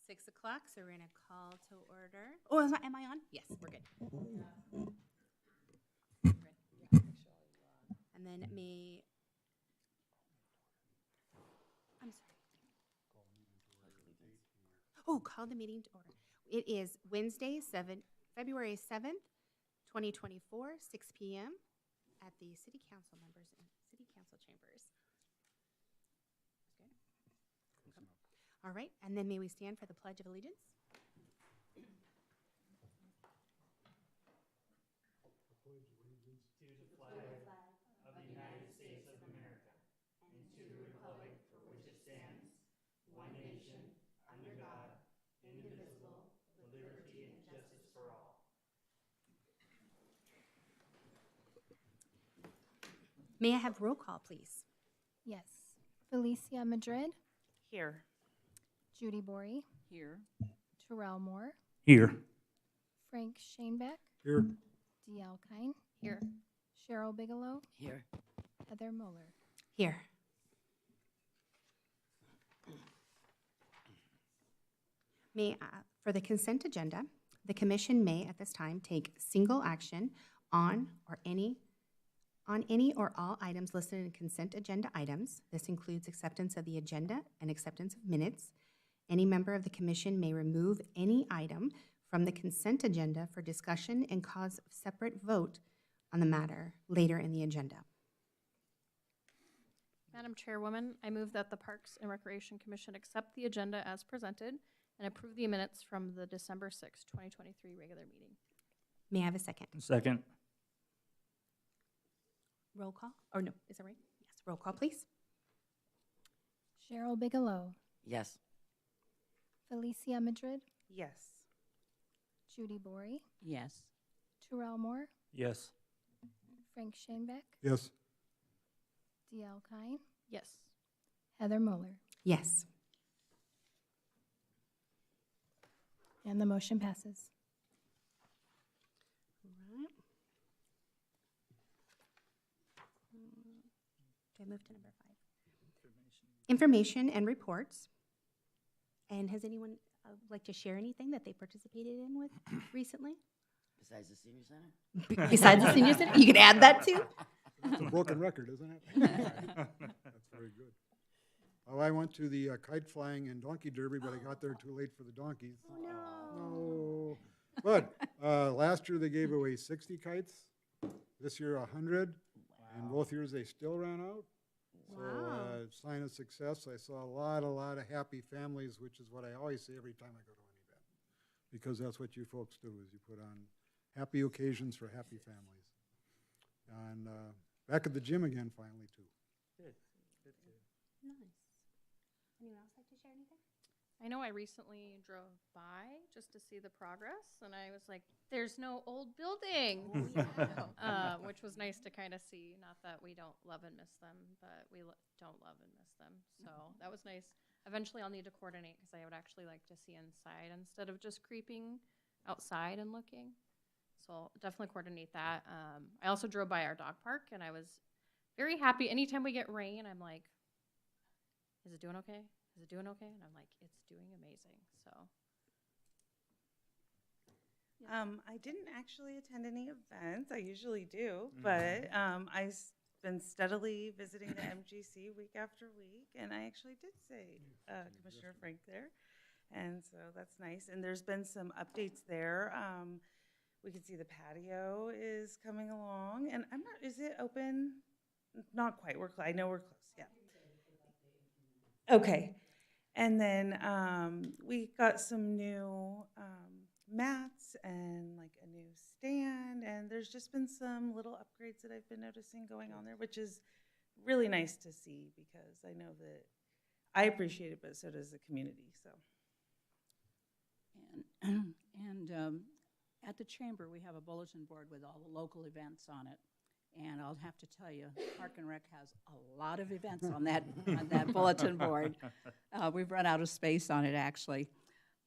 6 o'clock, so we're going to call to order. Oh, am I on? Yes, we're good. And then I'm sorry. Oh, call the meeting to order. It is Wednesday, February 7th, 2024, 6 p.m. at the City Council members and City Council chambers. Good. All right, and then may we stand for the Pledge of Allegiance? To the flag of the United States of America and to the republic for which it stands, one nation, under God, indivisible, with liberty and justice for all. May I have roll call, please? Yes. Felicia Madrid, Here. Judy Borey, Here. Terrell Moore, Here. Frank Shanebeck, Here. D.L. Kine, Here. Cheryl Bigelow, Here. Heather Muller. Here. For the consent agenda, the commission may at this time take single action on any or all items listed in consent agenda items. This includes acceptance of the agenda and acceptance of minutes. Any member of the commission may remove any item from the consent agenda for discussion and cause separate vote on the matter later in the agenda. Madam Chairwoman, I move that the Parks and Recreation Commission accept the agenda as presented and approve the minutes from the December 6, 2023 regular meeting. May I have a second? Second. Roll call? Or no, is that right? Yes, roll call, please. Cheryl Bigelow, Yes. Felicia Madrid, Yes. Judy Borey, Yes. Terrell Moore, Yes. Frank Shanebeck, Yes. D.L. Kine, Yes. Heather Muller. Yes. And the motion passes. All right. Do I move to number 5? Information and reports. And has anyone like to share anything that they participated in with recently? Besides the senior center? Besides the senior center? You can add that too. It's a broken record, isn't it? That's very good. Oh, I went to the kite flying and donkey derby, but I got there too late for the donkeys. Oh, no. No. But last year they gave away 60 kites. This year 100. And both years they still ran out. So Wow. sign of success. I saw a lot of happy families, which is what I always say every time I go to an event. Because that's what you folks do, is you put on happy occasions for happy families. And back at the gym again finally, too. Nice. Anyone else like to share anything? I know I recently drove by just to see the progress, and I was like, there's no old building, which was nice to kind of see. Not that we don't love and miss them, but we don't love and miss them. So that was nice. Eventually I'll need to coordinate because I would actually like to see inside instead of just creeping outside and looking. So I'll definitely coordinate that. I also drove by our dog park, and I was very happy. Anytime we get rain, I'm like, is it doing okay? Is it doing okay? And I'm like, it's doing amazing. So. I didn't actually attend any events. I usually do, but I've been steadily visiting the MGC week after week, and I actually did see Commissioner Frank there, and so that's nice. And there's been some updates there. We can see the patio is coming along, and I'm not. Is it open? Not quite. I know we're close. Yeah. Okay. And then we got some new mats and like a new stand, and there's just been some little upgrades that I've been noticing going on there, which is really nice to see because I know that I appreciate it, but so does the community. So. And at the chamber, we have a bulletin board with all the local events on it. And I'll have to tell you, Park and Rec has a lot of events on that bulletin board. We've run out of space on it, actually.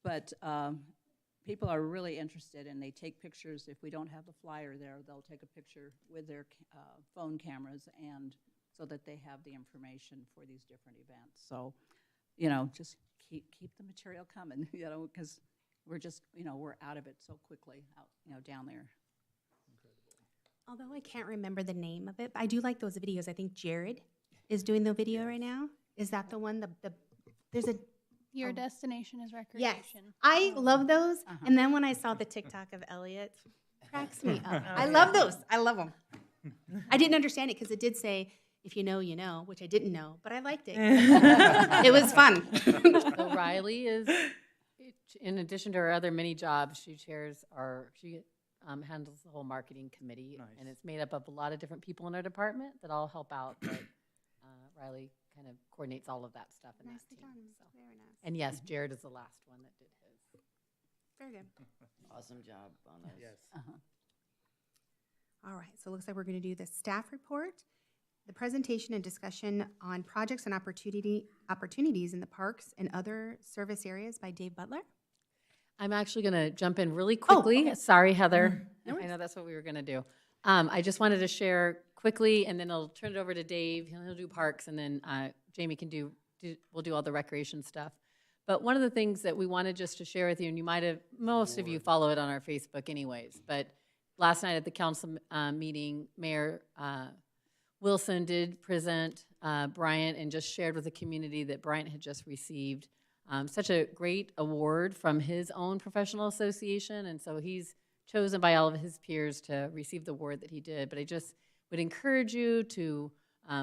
But people are really interested, and they take pictures. If we don't have the flyer there, they'll take a picture with their phone cameras, and so that they have the information for these different events. So, you know, just keep the material coming, you know, because we're just, you know, we're out of it so quickly out, you know, down there. Although I can't remember the name of it, but I do like those videos. I think Jared is doing the video right now. Is that the one? There's a Your Oh. destination is yes. recreation. I love those. Uh-huh. And then when I saw the TikTok of Elliot, cracks me up. I love those. I love them. I didn't understand it because it did say, "If you know, you know," which I didn't know, but I liked it. It was fun. So Riley is, in addition to her other many jobs, she handles the whole marketing committee. Nice. And it's made up of a lot of different people in our department that all help out, but Riley kind of coordinates all of that stuff in that Nicely team. done. So. Very nice. And yes, Jared is the last one that did his. Very good. Awesome job on those. Yes. Uh-huh. All right, so it looks like we're going to do the staff report, the presentation and discussion on projects and opportunities in the parks and other service areas by Dave Butler. I'm actually going to jump in really quickly. okay. Sorry, Heather. No I worries. know that's what we were going to do. I just wanted to share quickly, and then I'll turn it over to Dave. He'll do parks, and then Jamie can we'll do all the recreation stuff. But one of the things that we wanted just to share with you, and you might have, most of you follow it on our Facebook anyways, but last night at the council meeting, Mayor Wilson did present Bryant and just shared with the community that Bryant had just received such a great award from his own professional association, and so he's chosen by all of his peers to receive the award that he did. But I just would encourage you to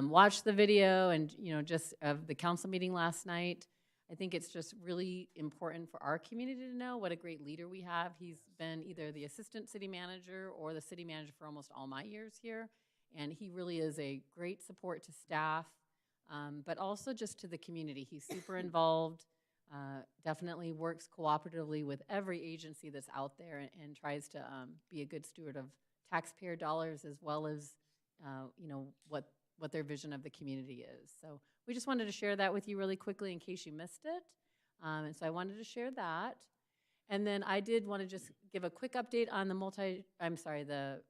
watch the video and, you know, just of the council meeting last night. I think it's just really important for our community to know what a great leader we have. He's been either the assistant city manager or the city manager for almost all my years here, and he really is a great support to staff, but also just to the community. He's super involved. Definitely works cooperatively with every agency that's out there and tries to be a good steward of taxpayer dollars as well as, you know, what their vision of the community is. So we just wanted to share that with you really quickly in case you missed it. And so I wanted to share that. And then I did want to just give a quick update on the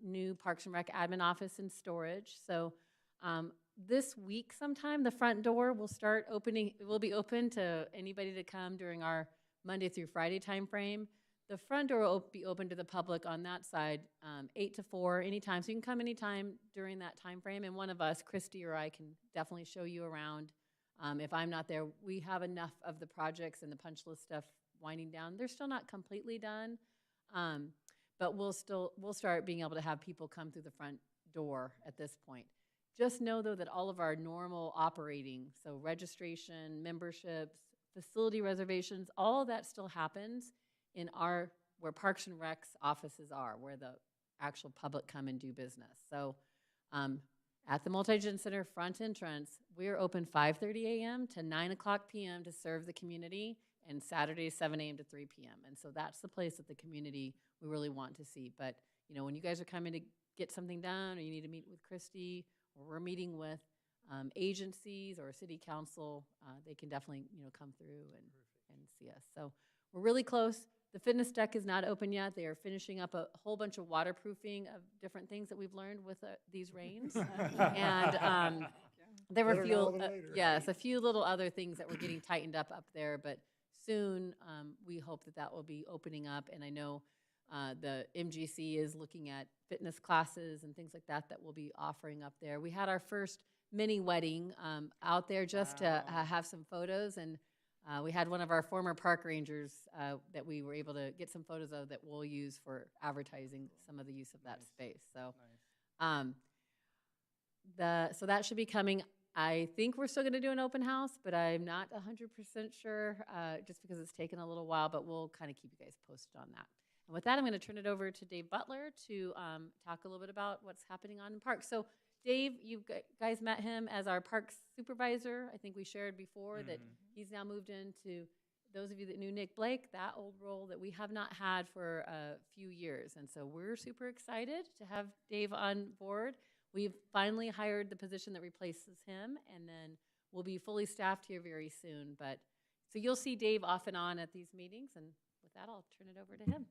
new Parks and Rec admin office and storage. So this week sometime, the front door will start opening. It will be open to anybody to come during our Monday through Friday timeframe. The front door will be open to the public on that side, 8 to 4, anytime. So you can come anytime during that time frame, and one of us, Christy or I, can definitely show you around. If I'm not there, we have enough of the projects and the punch list stuff winding down. They're still not completely done, but we'll start being able to have people come through the front door at this point. Just know, though, that all of our normal operating, so registration, memberships, facility reservations, all of that still happens in where Parks and Rec's offices are, where the actual public come and do business. So at the Multi-Gen Center front entrance, we're open 5:30 a.m. to 9 o'clock p.m. to serve the community, and Saturdays 7 a.m. to 3 p.m. And so that's the place that the community we really want to see. But, you know, when you guys are coming to get something done, or you need to meet with Christy, or we're meeting with agencies or city council, they can definitely, you know, come through and see us. So we're really close. The fitness deck is not open yet. They are finishing up a whole bunch of waterproofing of different things that we've learned with these rains. And there were a few little other things that were getting tightened up there, but soon we hope that will be opening up. And I know the MGC is looking at fitness classes and things like that we'll be offering up there. We had our first mini wedding out there just to have some photos, and we had one of our former park rangers that we were able to get some photos of that we'll use for advertising some of the use of that space. So, so that should be coming. I think we're still going to do an open house, but I'm not 100% sure just because it's taken a little while, but we'll kind of keep you guys posted on that. And with that, I'm going to turn it over to Dave Butler to talk a little bit about what's happening on in parks. So Dave, you guys met him as our parks supervisor. I think we shared before that he's now moved into, those of you that knew Nick Blake, that old role that we have not had for a few years. And so we're super excited to have Dave on board. We've finally hired the position that replaces him, and then we'll be fully staffed here very soon. But so you'll see Dave off and on at these meetings, and with that, I'll turn it over to him.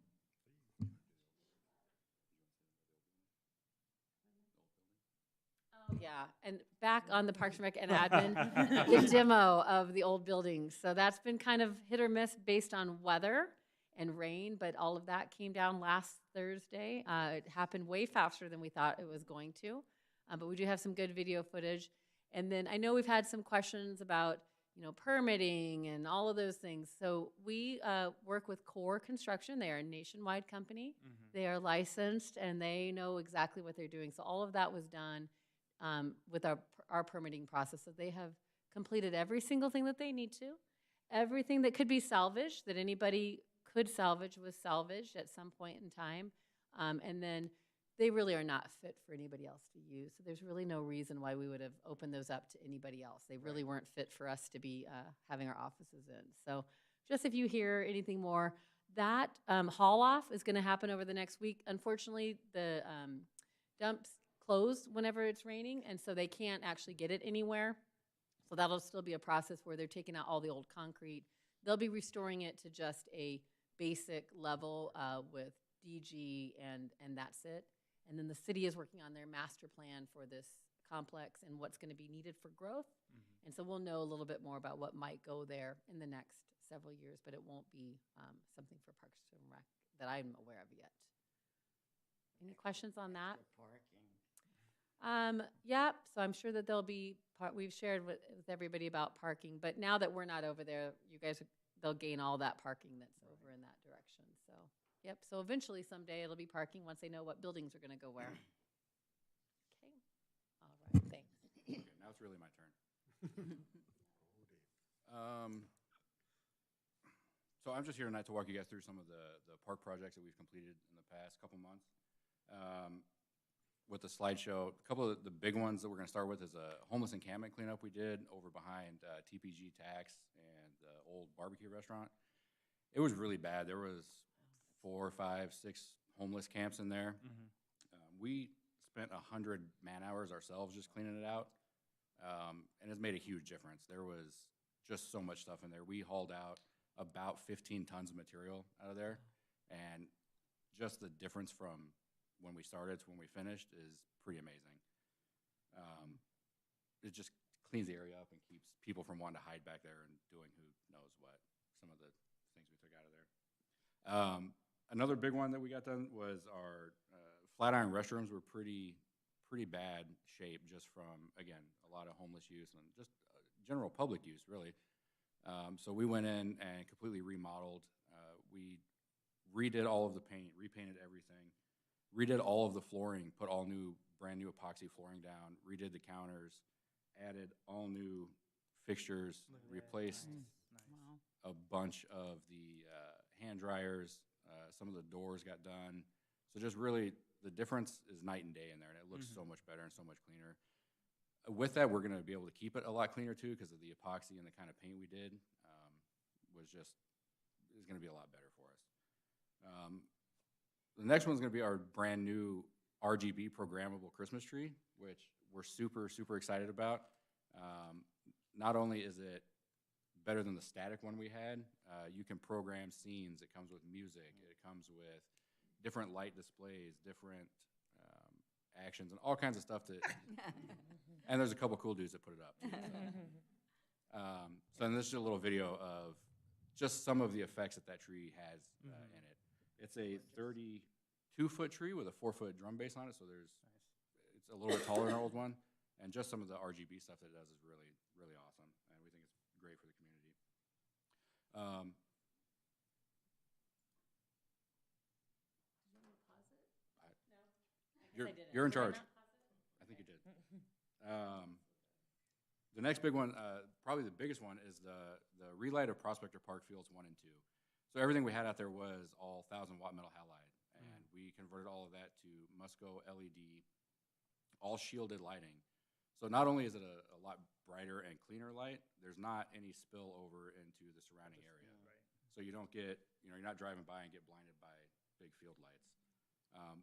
Yeah, and back on the Parks and Rec and admin, the demo of the old buildings. So that's been kind of hit or miss based on weather and rain, but all of that came down last Thursday. It happened way faster than we thought it was going to, but we do have some good video footage. And then I know we've had some questions about, permitting and all of those things. So we work with Core Construction. They are a nationwide company. They are licensed and they know exactly what they're doing. So all of that was done with our permitting process. So they have completed every single thing that they need to. Everything that could be salvaged, that anybody could salvage, was salvaged at some point in time. And then they really are not fit for anybody else to use. So there's really no reason why we would have opened those up to anybody else. They really weren't fit for us to be having our offices in. So just if you hear anything more, that haul off is going to happen over the next week. Unfortunately, the dumps close whenever it's raining, and so they can't actually get it anywhere. So that'll still be a process where they're taking out all the old concrete. They'll be restoring it to just a basic level with DG, and that's it. And then the city is working on their master plan for this complex and what's going to be needed for growth. And so we'll know a little bit more about what might go there in the next several years, but it won't be something for Parks and Rec that I'm aware of yet. Any questions on that? Parking. Yep, so I'm sure that there'll be, we've shared with everybody about parking, but now that we're not over there, you guys, they'll gain all that parking that's over in that direction, so. Yep, so eventually someday it'll be parking once they know what buildings are gonna go where. Okay, all right, thanks. Okay, now it's really my turn. So I'm just here tonight to walk you guys through some of the park projects that we've completed in the past couple months. With the slideshow, a couple of the big ones that we're gonna start with is a homeless encampment cleanup we did over behind TPG Tax and the old barbecue restaurant. It was really bad. There was 4, 5, 6 homeless camps in there. We spent 100 man-hours ourselves just cleaning it out, and it's made a huge difference. There was just so much stuff in there. We hauled out about 15 tons of material out of there, and just the difference from when we started to when we finished is pretty amazing. It just cleans the area up and keeps people from wanting to hide back there and doing who knows what, some of the things we took out of there. Another big one that we got done was our Flatiron restrooms were pretty bad shape just from, again, a lot of homeless use and just general public use, really. So we went in and completely remodeled. We redid all of the paint, repainted everything, redid all of the flooring, put all new, brand new epoxy flooring down, redid the counters, added all new fixtures, replaced a bunch of the hand dryers. Some of the doors got done. So just really, the difference is night and day in there, and it looks so much better and so much cleaner. With that, we're going to be able to keep it a lot cleaner, too, because of the epoxy and the kind of paint we did is going to be a lot better for us. The next one's going to be our brand new RGB programmable Christmas tree, which we're super, super excited about. Not only is it better than the static one we had, you can program scenes. It comes with music. It comes with different light displays, different actions, and all kinds of stuff that, and there's a couple cool dudes that put it up, too, so. So this is a little video of just some of the effects that tree has in it. It's a 32-foot tree with a 4-foot drum base on it, so it's a little bit taller than our old one, and just some of the RGB stuff that it does is really, really awesome, and we think it's great for the community. You're in charge. I think you did. The next big one, probably the biggest one, is the relight of Prospector Park Fields 1 and 2. So everything we had out there was all 1,000-watt metal halide, and we converted all of that to Musco LED, all shielded lighting. So not only is it a lot brighter and cleaner light, there's not any spill over into the surrounding area. So you don't get, you're not driving by and get blinded by big field lights,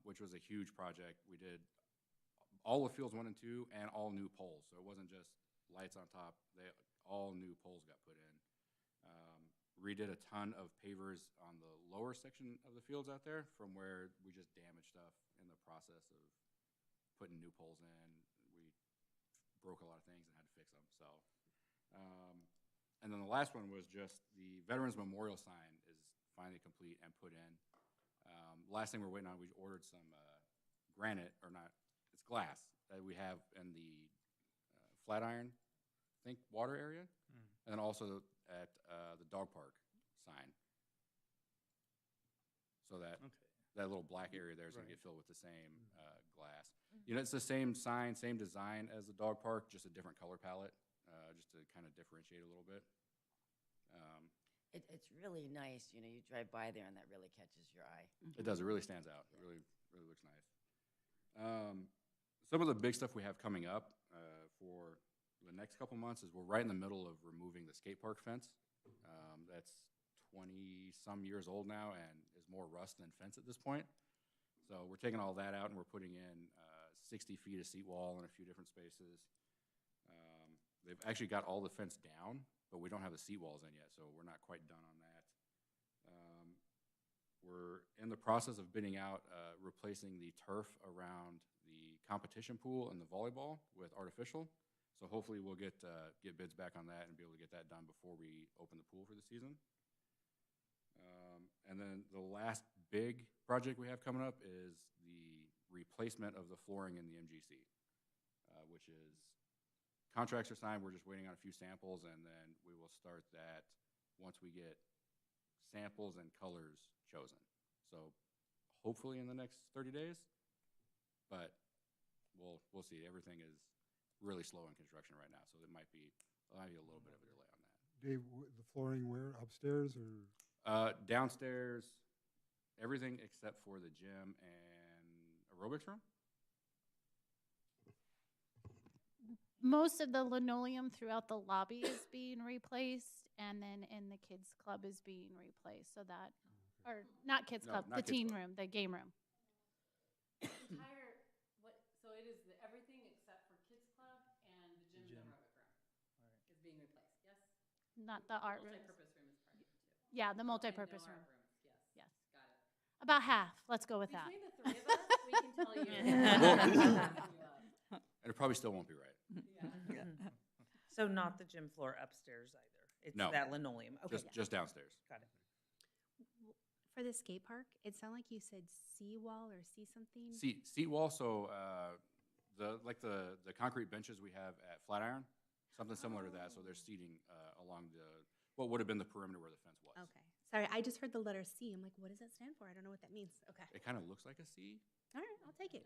which was a huge project. We did all of Fields 1 and 2 and all new poles. So it wasn't just lights on top. All new poles got put in. Redid a ton of pavers on the lower section of the fields out there from where we just damaged stuff in the process of putting new poles in. We broke a lot of things and had to fix them. So, and then the last one was just the Veterans Memorial sign is finally complete and put in. Last thing we're waiting on, we ordered some granite, or not, it's glass that we have in the Flatiron, I think, water area, and then also at the dog park sign. So that that little black area there is going to get filled with the same glass. You know, it's the same sign, same design as the dog park, just a different color palette, just to kind of differentiate a little bit. It's really nice, you know, you drive by there and that really catches your eye. It does. It really stands out. It really looks nice. Some of the big stuff we have coming up for the next couple months is we're right in the middle of removing the skate park fence. That's 20-some years old now and is more rust than fence at this point. So we're taking all that out and we're putting in 60 feet of seat wall in a few different spaces. They've actually got all the fence down, but we don't have the seat walls in yet, so we're not quite done on that. We're in the process of bidding out replacing the turf around the competition pool and the volleyball with artificial. So hopefully we'll get bids back on that and be able to get that done before we open the pool for the season. And then the last big project we have coming up is the replacement of the flooring in the MGC, which is contracts are signed. We're just waiting on a few samples, and then we will start that once we get samples and colors chosen. So hopefully in the next 30 days, but we'll see. Everything is really slow in construction right now, so there might be a little bit of a delay on that. Dave, the flooring where, upstairs or? Downstairs, everything except for the gym and aerobics room. Most of the linoleum throughout the lobby is being replaced, and then in the kids' club is being replaced. So that, or not kids' No, club, not the kids' teen club. room, the game room. So it is everything except for kids club and the gym and aerobic room is being replaced, yes? Not the art room. Multi-purpose room is part of it too. Yeah, the And multi-purpose no room. art rooms, yes. Yes. Got it. About half. Let's go with that. Between the three of us, we can tell you. And it probably still won't be right. Yeah. So not the gym floor upstairs either. It's No. that linoleum. Okay, Just downstairs. got it. For the skate park, it sounded like you said seawall or see something? Seat wall, so the concrete benches we have at Flatiron, something similar to that. So there's seating along what would have been the perimeter where the fence was. Okay. Sorry, I just heard the letter C. I'm like, what does that stand for? I don't know what that means. Okay. It kind of looks like a C. All right, I'll take it.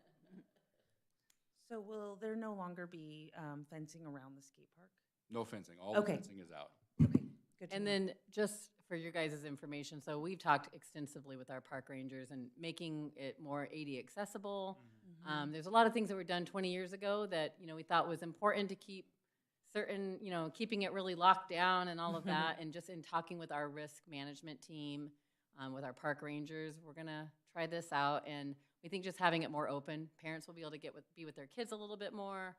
So will there no longer be fencing around the skate park? No fencing. All the Okay. fencing is out. Okay, good to And know. then just for your guys' information, so we've talked extensively with our park rangers and making it more AD accessible. There's a lot of things that were done 20 years ago that, we thought was important to keep certain, keeping it really locked down and all of that. And just in talking with our risk management team, with our park rangers, we're gonna try this out. And we think just having it more open, parents will be able to be with their kids a little bit more.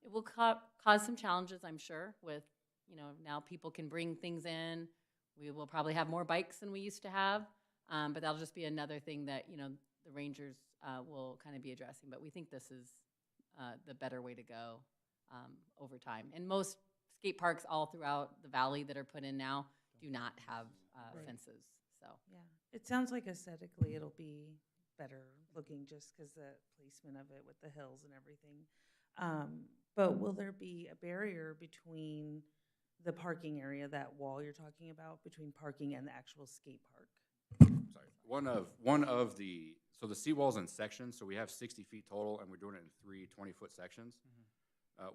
It will cause some challenges, I'm sure, with, now people can bring things in. We will probably have more bikes than we used to have, but that'll just be another thing that, the rangers will kind of be addressing. But we think this is the better way to go over time. And most skate parks all throughout the valley that are put in now do not have fences, so. Yeah, it sounds like aesthetically it'll be better looking just because the placement of it with the hills and everything. But will there be a barrier between the parking area, that wall you're talking about, between parking and the actual skate park? Sorry. So the seawall's in sections. So we have 60 feet total, and we're doing it in 3 20-foot sections.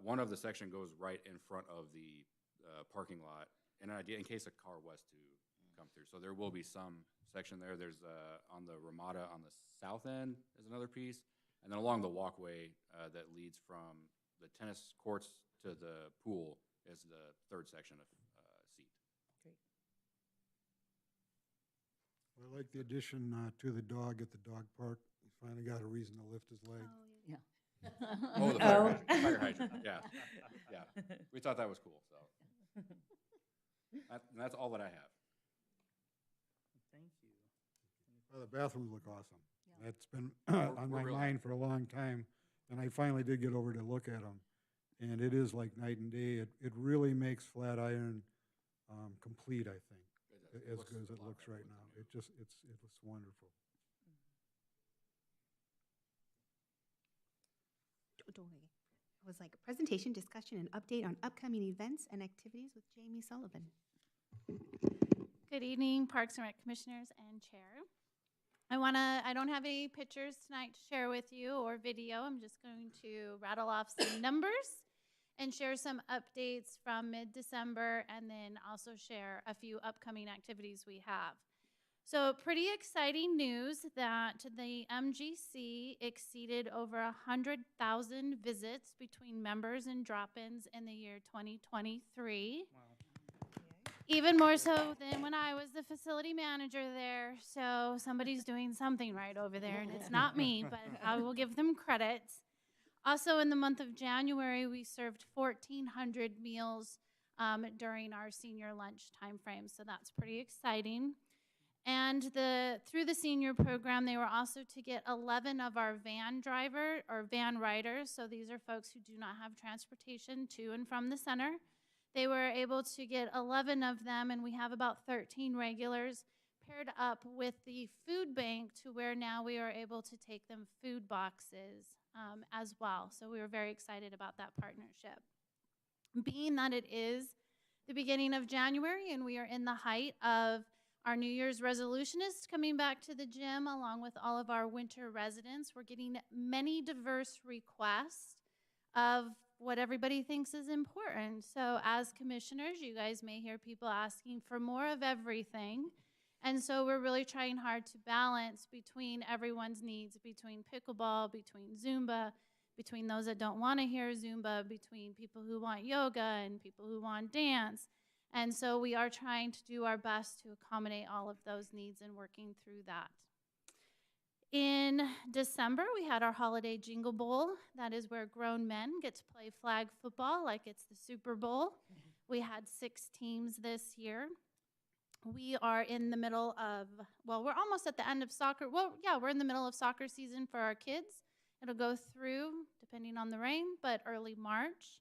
One of the section goes right in front of the parking lot, in case a car was to come through. So there will be some section there. There's on the Ramada on the south end is another piece, and then along the walkway that leads from the tennis courts to the pool is the third section of seat. Great. I like the addition to the dog at the dog park. He finally got a reason to lift his leg. Yeah. Oh, the fire hydrant. Fire hydrant. Yeah, yeah. We thought that was cool. So that's all that I have. Thank you. Well, the bathrooms look awesome. Yeah. That's been We're on my real mind for a long time, and I finally did get over to look at them. And it is like night and day. It really makes Flatiron complete, I think, as good as it looks right now. It looks wonderful. Totally. It was like presentation, discussion, and update on upcoming events and activities with Jamie Sullivan. Good evening, Parks and Rec Commissioners and Chair. I don't have any pictures tonight to share with you or video. I'm just going to rattle off some numbers and share some updates from mid-December, and then also share a few upcoming activities we have. So pretty exciting news that the MGC exceeded over 100,000 visits between members and drop-ins in the year 2023. Wow. Even more so than when I was the facility manager there. So somebody's doing something right over there, and it's not me, but I will give them credit. Also, in the month of January, we served 1,400 meals during our senior lunch time frame, so that's pretty exciting. And through the senior program, they were also to get 11 of our van riders, so these are folks who do not have transportation to and from the center. They were able to get 11 of them, and we have about 13 regulars paired up with the food bank to where now we are able to take them food boxes as well. So we were very excited about that partnership. Being that it is the beginning of January and we are in the height of our New Year's resolutionist coming back to the gym along with all of our winter residents, we're getting many diverse requests of what everybody thinks is important. So as commissioners, you guys may hear people asking for more of everything. And so we're really trying hard to balance between everyone's needs, between pickleball, between Zumba, between those that don't want to hear Zumba, between people who want yoga and people who want dance. And so we are trying to do our best to accommodate all of those needs and working through that. In December, we had our holiday Jingle Bowl. That is where grown men get to play flag football like it's the Super Bowl. We had 6 teams this year. We are in the middle of, well, we're almost at the end of soccer. Well, yeah, we're in the middle of soccer season for our kids. It'll go through, depending on the rain, but early March.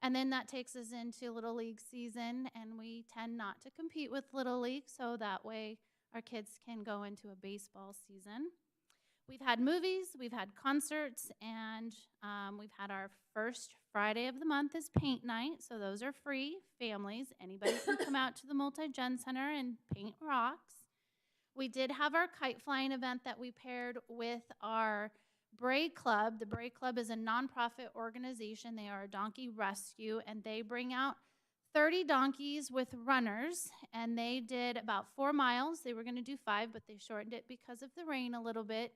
And then that takes us into Little League season, and we tend not to compete with Little League, so that way our kids can go into a baseball season. We've had movies, we've had concerts, and we've had our first Friday of the month is paint night, so those are free. Families, anybody can come out to the Multi-Gen Center and paint rocks. We did have our kite flying event that we paired with our Bray Club. The Bray Club is a nonprofit organization. They are a donkey rescue, and they bring out 30 donkeys with runners, and they did about 4 miles. They were going to do 5, but they shortened it because of the rain a little bit.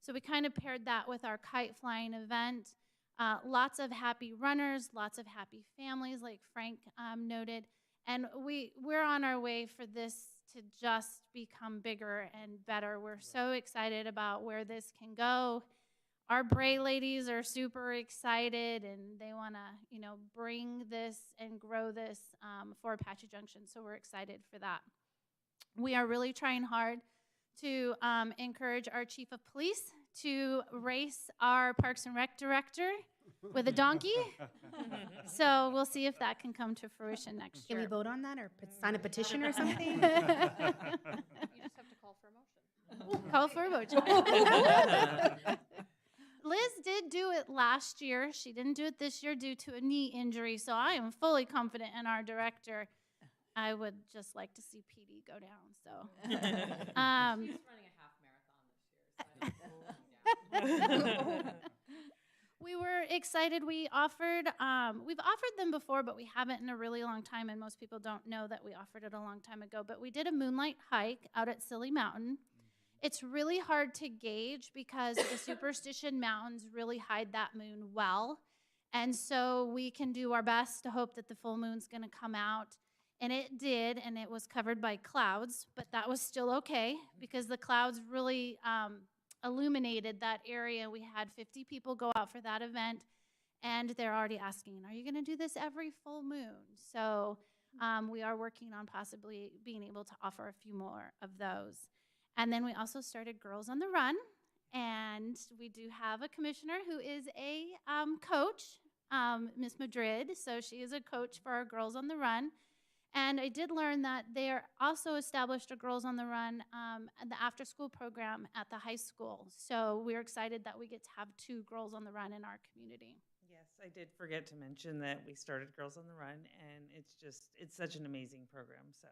So we kind of paired that with our kite flying event. Lots of happy runners, lots of happy families, like Frank noted. And we're on our way for this to just become bigger and better. We're so excited about where this can go. Our Bray ladies are super excited, and they want to, bring this and grow this for Apache Junction. So we're excited for that. We are really trying hard to encourage our chief of police to race our Parks and Rec director with a donkey. So we'll see if that can come to fruition next Can year. we vote on that or sign a petition or something? You just have to call for a motion. Call for a vote. Liz did do it last year. She didn't do it this year due to a knee injury, so I am fully confident in our director. I would just like to see PD go down. So, She's running a half marathon this year. So we were excited. We've offered them before, but we haven't in a really long time, and most people don't know that we offered it a long time ago. But we did a moonlight hike out at Silly Mountain. It's really hard to gauge because the Superstition Mountains really hide that moon well. And so we can do our best to hope that the full moon's going to come out. And it did, and it was covered by clouds, but that was still okay because the clouds really illuminated that area. We had 50 people go out for that event, and they're already asking, are you going to do this every full moon? So we are working on possibly being able to offer a few more of those. And then we also started Girls on the Run, and we do have a commissioner who is a coach. Miss Madrid. So she is a coach for our Girls on the Run. And I did learn that they are also established a Girls on the Run at the after-school program at the high school. So we're excited that we get to have 2 Girls on the Run in our community. Yes, I did forget to mention that we started Girls on the Run, and it's such an amazing program, so.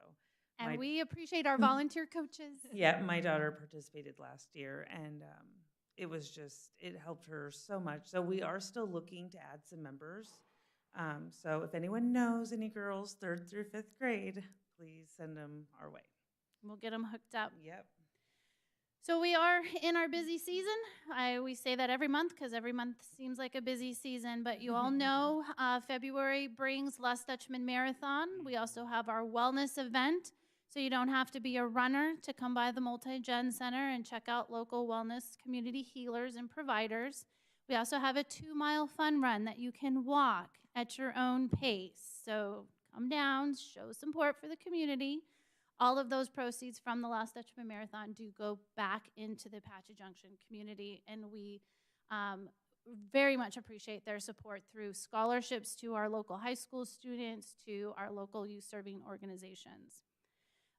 And my- we appreciate our volunteer coaches. Yeah, my daughter participated last year, and it helped her so much. So we are still looking to add some members. So if anyone knows any girls 3rd through 5th grade, please send them our way. We'll get them hooked up. Yep. So we are in our busy season. We say that every month because every month seems like a busy season, but you all know February brings Les Dutchman Marathon. We also have our wellness event, so you don't have to be a runner to come by the Multi-Gen Center and check out local wellness community healers and providers. We also have a 2-mile fun run that you can walk at your own pace. So come down, show support for the community. All of those proceeds from the Last Dutchman Marathon do go back into the Apache Junction community, and we very much appreciate their support through scholarships to our local high school students, to our local youth-serving organizations.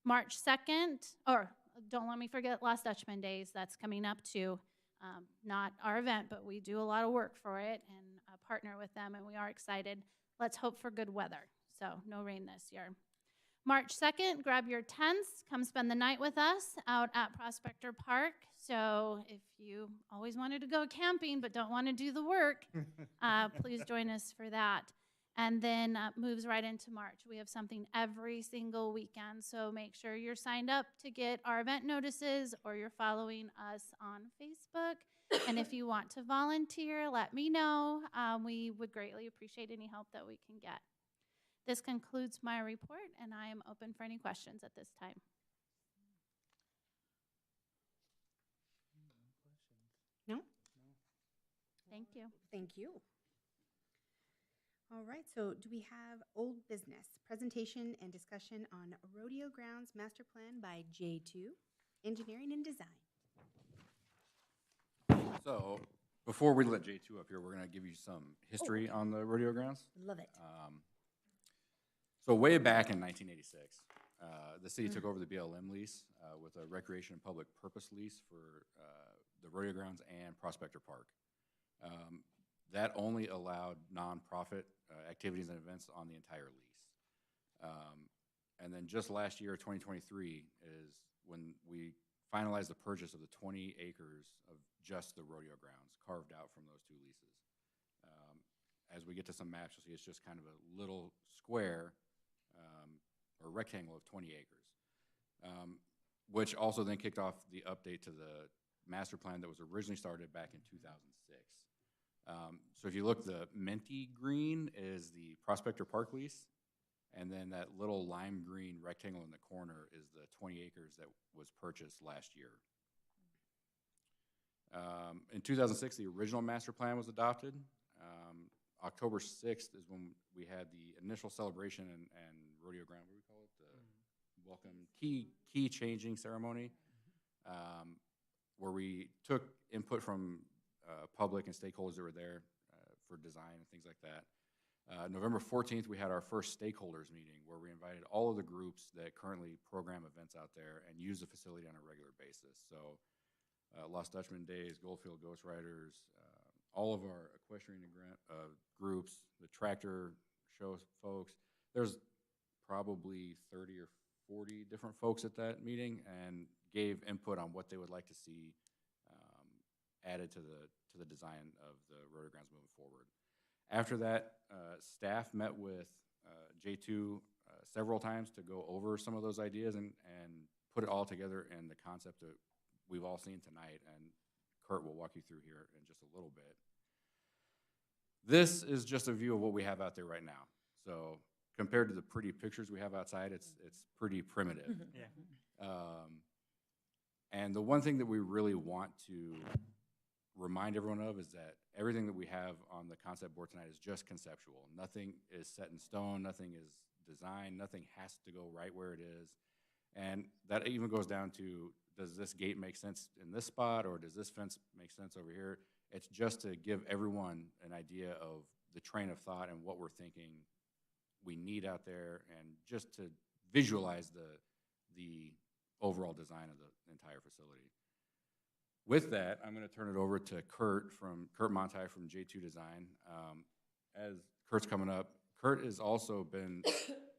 March 2nd, or don't let me forget Last Dutchman Days, that's coming up too. Not our event, but we do a lot of work for it and partner with them, and we are excited. Let's hope for good weather, so no rain this year. March 2nd, grab your tents, come spend the night with us out at Prospector Park. So if you always wanted to go camping but don't want to do the work, please join us for that. And then moves right into March. We have something every single weekend, so make sure you're signed up to get our event notices or you're following us on Facebook. And if you want to volunteer, let me know. We would greatly appreciate any help that we can get. This concludes my report, and I am open for any questions at this time. No? Thank you. Thank you. All right, so do we have old business? Presentation and discussion on Rodeo Grounds Master Plan by J2, Engineering and Design. So, before we let J2 up here, we're going to give you some history on the rodeo grounds. Love it. So way back in 1986, the city took over the BLM lease with a recreation and public purpose lease for the rodeo grounds and Prospector Park. That only allowed nonprofit activities and events on the entire lease. And then just last year, 2023, is when we finalized the purchase of the 20 acres of just the rodeo grounds carved out from those 2 leases. As we get to some maps, you'll see it's just kind of a little square or rectangle of 20 acres, which also then kicked off the update to the master plan that was originally started back in 2006. So if you look, the minty green is the Prospector Park lease, and then that little lime green rectangle in the corner is the 20 acres that was purchased last year. In 2006, the original master plan was adopted. October 6th is when we had the initial celebration and rodeo ground, what do we call it? The welcome key changing ceremony, where we took input from public and stakeholders that were there for design and things like that. November 14th, we had our first stakeholders meeting where we invited all of the groups that currently program events out there and use the facility on a regular basis. So Lost Dutchman Days, Goldfield Ghost Riders, all of our equestrian groups, the tractor show folks. There's probably 30 or 40 different folks at that meeting and gave input on what they would like to see added to the design of the rodeo grounds moving forward. After that, staff met with J2 several times to go over some of those ideas and put it all together in the concept that we've all seen tonight, and Kurt will walk you through here in just a little bit. This is just a view of what we have out there right now. So compared to the pretty pictures we have outside, it's pretty primitive. Yeah. And the one thing that we really want to remind everyone of is that everything that we have on the concept board tonight is just conceptual. Nothing is set in stone, nothing is designed, nothing has to go right where it is. And that even goes down to, does this gate make sense in this spot, or does this fence make sense over here? It's just to give everyone an idea of the train of thought and what we're thinking we need out there, and just to visualize the overall design of the entire facility. With that, I'm going to turn it over to Kurt Monti from J2 Design. As Kurt's coming up, Kurt has also been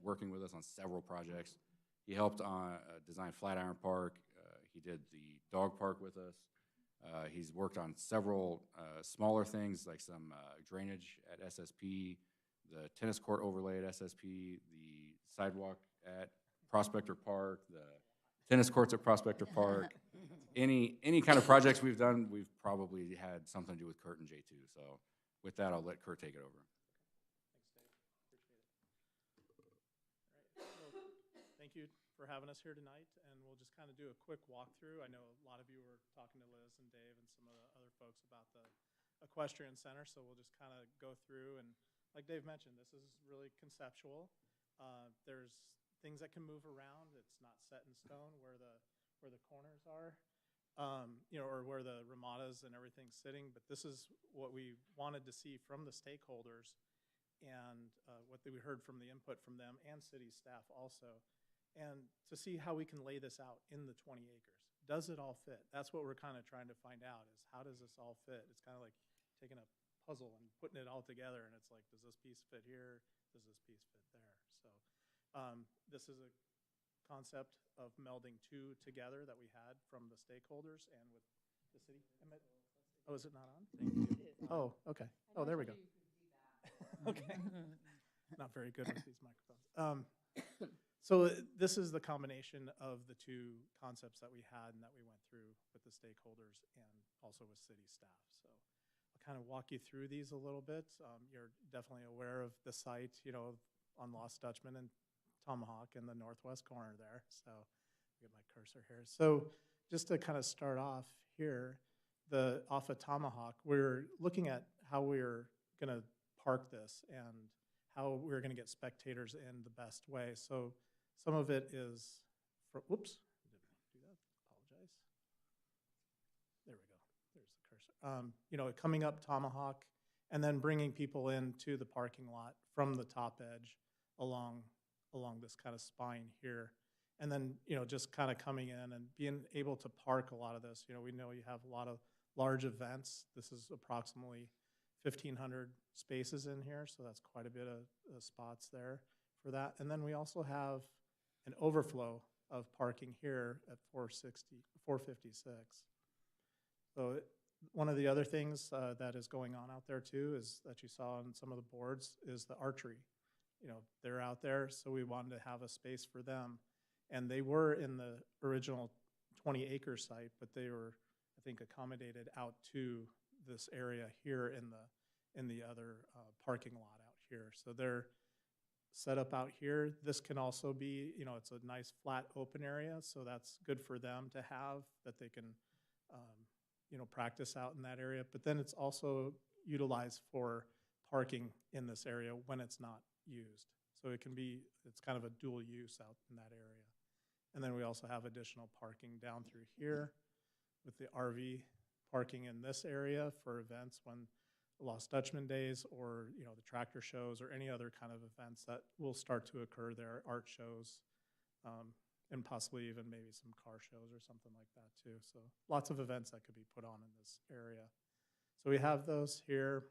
working with us on several projects. He helped on design Flatiron Park. He did the dog park with us. He's worked on several smaller things like some drainage at SSP, the tennis court overlay at SSP, the sidewalk at Prospector Park, the tennis courts at Prospector Park. Any kind of projects we've done, we've probably had something to do with Kurt and J2. So with that, I'll let Kurt take it over. Thank you for having us here tonight, and we'll just kind of do a quick walkthrough. I know a lot of you were talking to Liz and Dave and some of the other folks about the equestrian center, so we'll just kind of go through. And like Dave mentioned, this is really conceptual. There's things that can move around. It's not set in stone where the corners are, or where the ramadas and everything's sitting. But this is what we wanted to see from the stakeholders, and what we heard from the input from them and city staff also. And to see how we can lay this out in the 20 acres. Does it all fit? That's what we're kind of trying to find out, is how does this all fit? It's kind of like taking a puzzle and putting it all together, and it's like, does this piece fit here? Does this piece fit there? So this is a concept of melding two together that we had from the stakeholders and with the city. Oh, is it not on? Thank you. Oh, okay. Oh, there we go. Okay. Not very good with these microphones. So this is the combination of the two concepts that we had and that we went through with the stakeholders and also with city staff. So I'll kind of walk you through these a little bit. You're definitely aware of the site, on Lost Dutchman and Tomahawk in the northwest corner there. So I'll get my cursor here. So just to kind of start off here, off of Tomahawk, we're looking at how we're going to park this and how we're going to get spectators in the best way. So some of it is, whoops, didn't want to do that, apologize. There we go, there's the cursor. Coming up Tomahawk and then bringing people into the parking lot from the top edge along this kind of spine here. And then, just kind of coming in and being able to park a lot of this. We know you have a lot of large events. This is approximately 1,500 spaces in here, so that's quite a bit of spots there for that. And then we also have an overflow of parking here at 456. So one of the other things that is going on out there too is that you saw on some of the boards is the archery. They're out there, so we wanted to have a space for them. And they were in the original 20-acre site, but they were, I think, accommodated out to this area here in the other parking lot out here. So they're set up out here. This can also be, it's a nice flat open area, so that's good for them to have, that they can, practice out in that area. But then it's also utilized for parking in this area when it's not used. So it's kind of a dual use out in that area. And then we also have additional parking down through here with the RV parking in this area for events when Lost Dutchman days or, the tractor shows or any other kind of events that will start to occur there, art shows, and possibly even maybe some car shows or something like that too. So lots of events that could be put on in this area. So we have those here,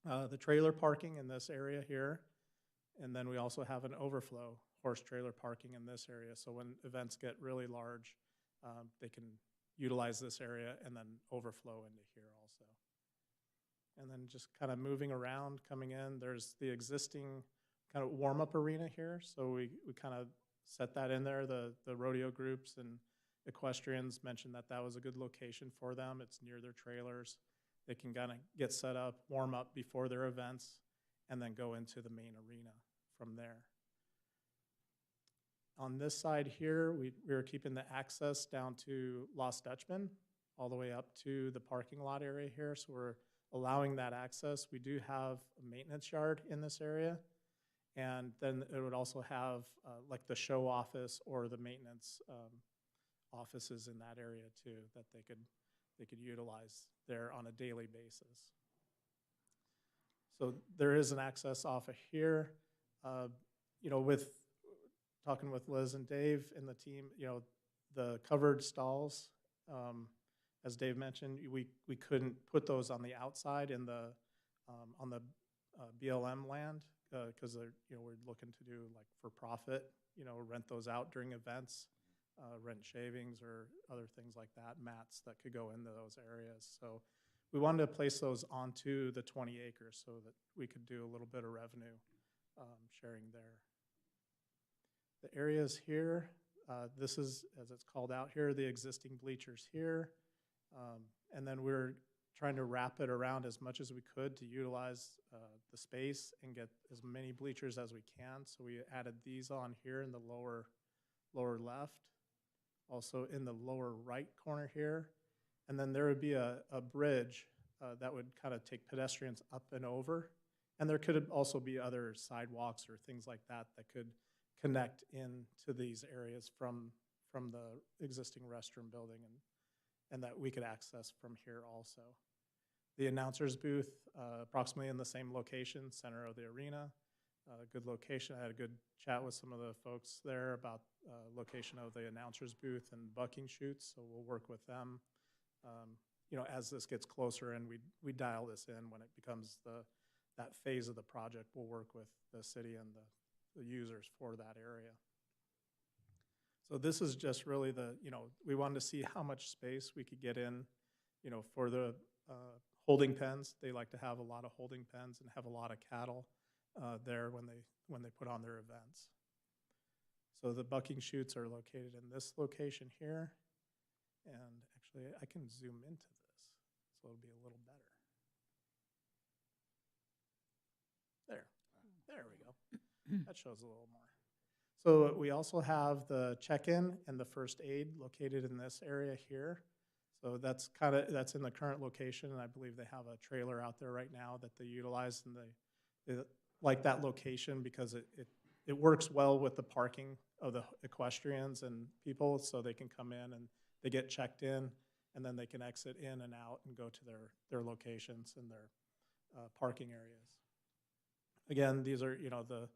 the trailer parking in this area here, and then we also have an overflow horse trailer parking in this area. So when events get really large, they can utilize this area and then overflow into here also. And then just kind of moving around, coming in, there's the existing kind of warm-up arena here. So we kind of set that in there. The rodeo groups and equestrians mentioned that was a good location for them. It's near their trailers. They can kind of get set up, warm up before their events, and then go into the main arena from there. On this side here, we are keeping the access down to Lost Dutchman, all the way up to the parking lot area here. So we're allowing that access. We do have a maintenance yard in this area. And then it would also have like the show office or the maintenance offices in that area too, that they could utilize there on a daily basis. So there is an access off of here. You know, with talking with Liz and Dave and the team, you know, the covered stalls, as Dave mentioned, we couldn't put those on the outside in the on the BLM land because they're, you know, we're looking to do like for profit, you know, rent those out during events, rent shavings or other things like that, mats that could go into those areas. So we wanted to place those onto the 20 acres so that we could do a little bit of revenue sharing there. The areas here, this is, as it's called out here, the existing bleachers here. And then we're trying to wrap it around as much as we could to utilize the space and get as many bleachers as we can. So we added these on here in the lower left, also in the lower right corner here. And then there would be a bridge that would kind of take pedestrians up and over. And there could also be other sidewalks or things like that that could connect into these areas from the existing restroom building and that we could access from here also. The announcer's booth, approximately in the same location, center of the arena. Good location. I had a good chat with some of the folks there about location of the announcer's booth and bucking chutes, so we'll work with them. You know, as this gets closer and we dial this in when it becomes that phase of the project, we'll work with the city and the users for that area. So this is just really you know, we wanted to see how much space we could get in, you know, for the holding pens. They like to have a lot of holding pens and have a lot of cattle there when they put on their events. So the bucking chutes are located in this location here. And actually, I can zoom into this, so it'll be a little better. There we go. That shows a little more. So we also have the check-in and the first aid located in this area here. So that's in the current location, and I believe they have a trailer out there right now that they utilize, and they like that location because it works well with the parking of the equestrians and people, so they can come in and they get checked in, and then they can exit in and out and go to their locations and their parking areas. Again, these are, you know, the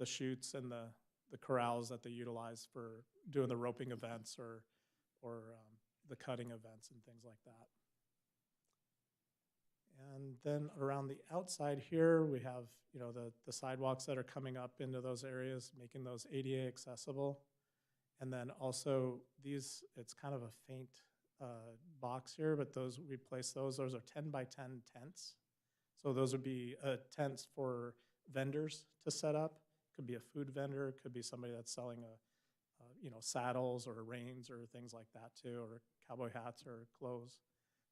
chutes and the corrals that they utilize for doing the roping events or the cutting events and things like that. And then around the outside here, we have, you know, the sidewalks that are coming up into those areas, making those ADA accessible. And then also these, it's kind of a faint box here, but we place those. Those are 10 by 10 tents. So those would be tents for vendors to set up. Could be a food vendor, could be somebody that's selling you know, saddles or reins or things like that too, or cowboy hats or clothes.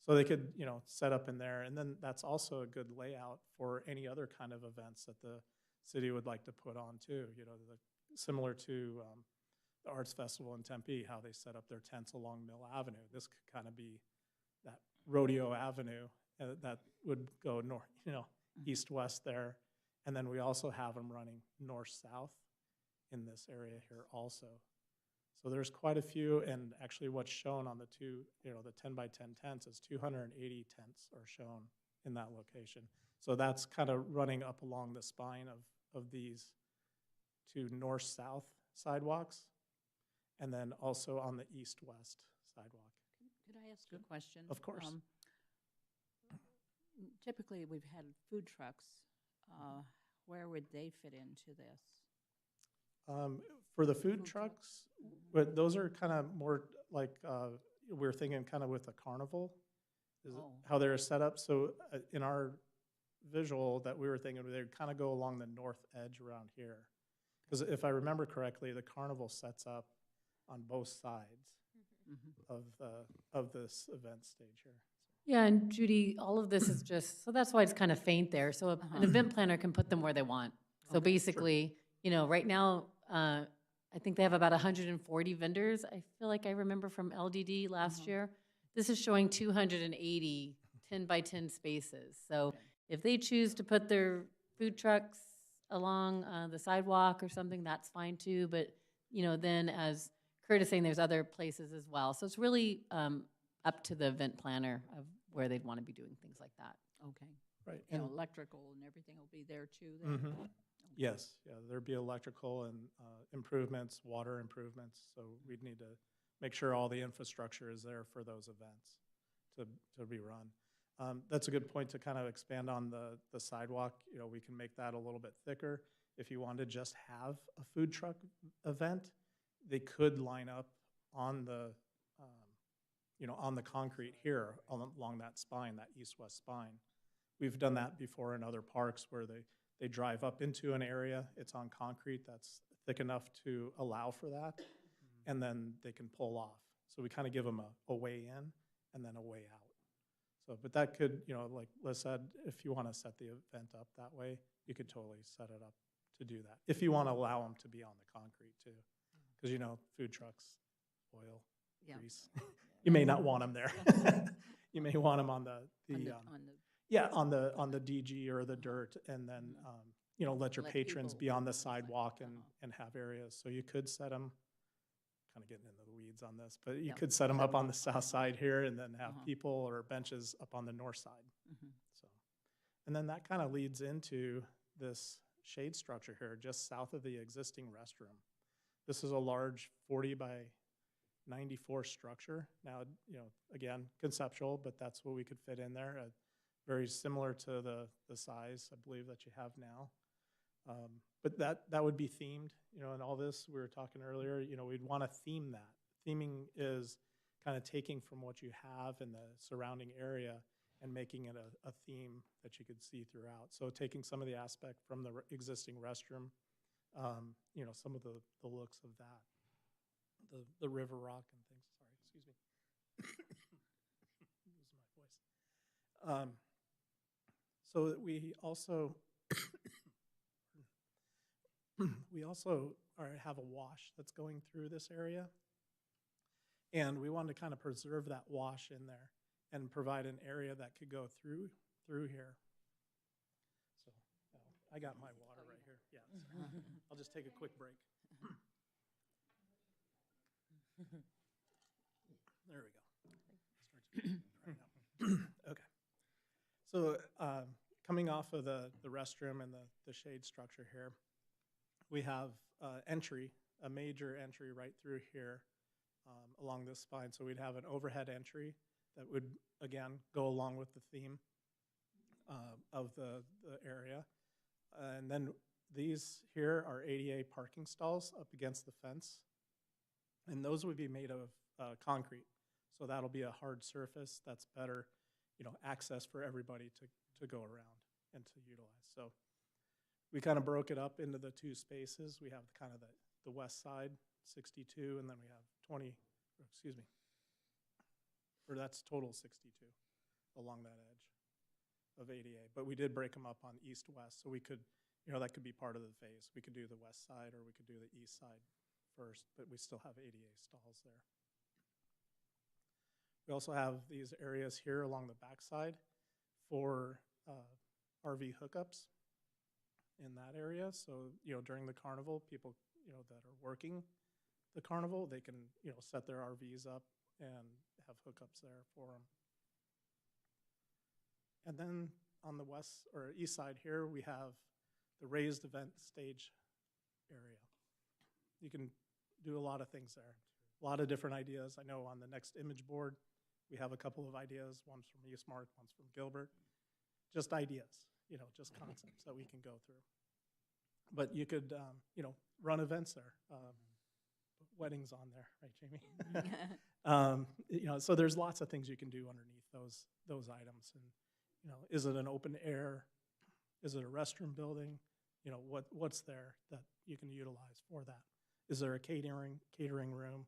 So they could, you know, set up in there. And then that's also a good layout for any other kind of events that the city would like to put on too. You know, similar to the Arts Festival in Tempe, how they set up their tents along Mill Avenue. This could kind of be that Rodeo Avenue that would go north, you know, east-west there. And then we also have them running north-south in this area here also. So there's quite a few, and actually what's shown on the you know, the 10 by 10 tents is 280 tents are shown in that location. So that's kind of running up along the spine of these two north-south sidewalks, and then also on the east-west sidewalk. Could I ask a question? Of course. Typically, we've had food trucks. Where would they fit into this? For the food trucks, but those are kind of more like we're thinking kind of with a carnival, is how they're set up. So in our visual that we were thinking, they'd kind of go along the north edge around here. Because if I remember correctly, the carnival sets up on both sides of this event stage here. Yeah, and Judy, all of this is just, so that's why it's kind of faint there. So an event planner can put them where they want. So basically, you know, right now, I think they have about 140 vendors. I feel like I remember from LDD last year. This is showing 280 10 by 10 spaces. So if they choose to put their food trucks along the sidewalk or something, that's fine too. But, you know, then as Kurt is saying, there's other places as well. So it's really up to the event planner of where they'd want to be doing things like that. Okay. Right. And And electrical and everything will be there too then? Mhm. Yes, yeah, there'd be electrical and improvements, water improvements, so we'd need to make sure all the infrastructure is there for those events to be run. That's a good point to kind of expand on the sidewalk. You know, we can make that a little bit thicker. If you wanted to just have a food truck event, they could line up on the, on the concrete here along that spine, that east-west spine. We've done that before in other parks where they drive up into an area, it's on concrete that's thick enough to allow for that, and then they can pull off. So we kind of give them a way in and then a way out. So, but that could, like Liz said, if you want to set the event up that way, you could totally set it up to do that. If you want to allow them to be on the concrete too. Because, food trucks, oil, Yeah. grease. You may not want them there. You may want them on the yeah, on the DG or the dirt, and then, let your Let patrons people be on the decide. sidewalk and have areas. So you could set them, kind of getting into the weeds on this, but you Yeah, could set them set up 'em on the up. south side here and then have Uh-huh. people or benches up on the north side. Mhm. So, and then that kind of leads into this shade structure here, just south of the existing restroom. This is a large 40 by 94 structure. Now, again, conceptual, but that's what we could fit in there. Very similar to the size, I believe, that you have now. But that would be themed, and all this, we were talking earlier, we'd want to theme that. Theming is kind of taking from what you have in the surrounding area and making it a theme that you could see throughout. So taking some of the aspect from the existing restroom, some of the looks of that, the river rock and things. Sorry, excuse me. Losing my voice. So we also have a wash that's going through this area, and we wanted to kind of preserve that wash in there and provide an area that could go through here. So I got my water right here. Yeah, sorry. I'll just take a quick break. There we go. Right now. Okay. So coming off of the restroom and the shade structure here, we have a major entry right through here along this spine. So we'd have an overhead entry that would, again, go along with the theme of the area. And then these here are ADA parking stalls up against the fence. And those would be made of concrete. So that'll be a hard surface that's better, access for everybody to go around and to utilize. So we kind of broke it up into the two spaces. We have kind of the west side, 62, and then we have 20, or that's total 62 along that edge of ADA. But we did break them up on east-west, so we could, that could be part of the phase. We could do the west side or we could do the east side first, but we still have ADA stalls there. We also have these areas here along the backside for RV hookups in that area. So, during the carnival, people, that are working the carnival, they can, set their RVs up and have hookups there for them. And then on the west or east side here, we have the raised event stage area. You can do a lot of things there. A lot of different ideas. I know on the next image board, we have a couple of ideas. One's from Eastmark, one's from Gilbert. Just ideas, just concepts that we can go through. But you could, run events there. Weddings on there, right, Jamie? So there's lots of things you can do underneath those items. And, is it an open air? Is it a restroom building? What's there that you can utilize for that? Is there a catering room,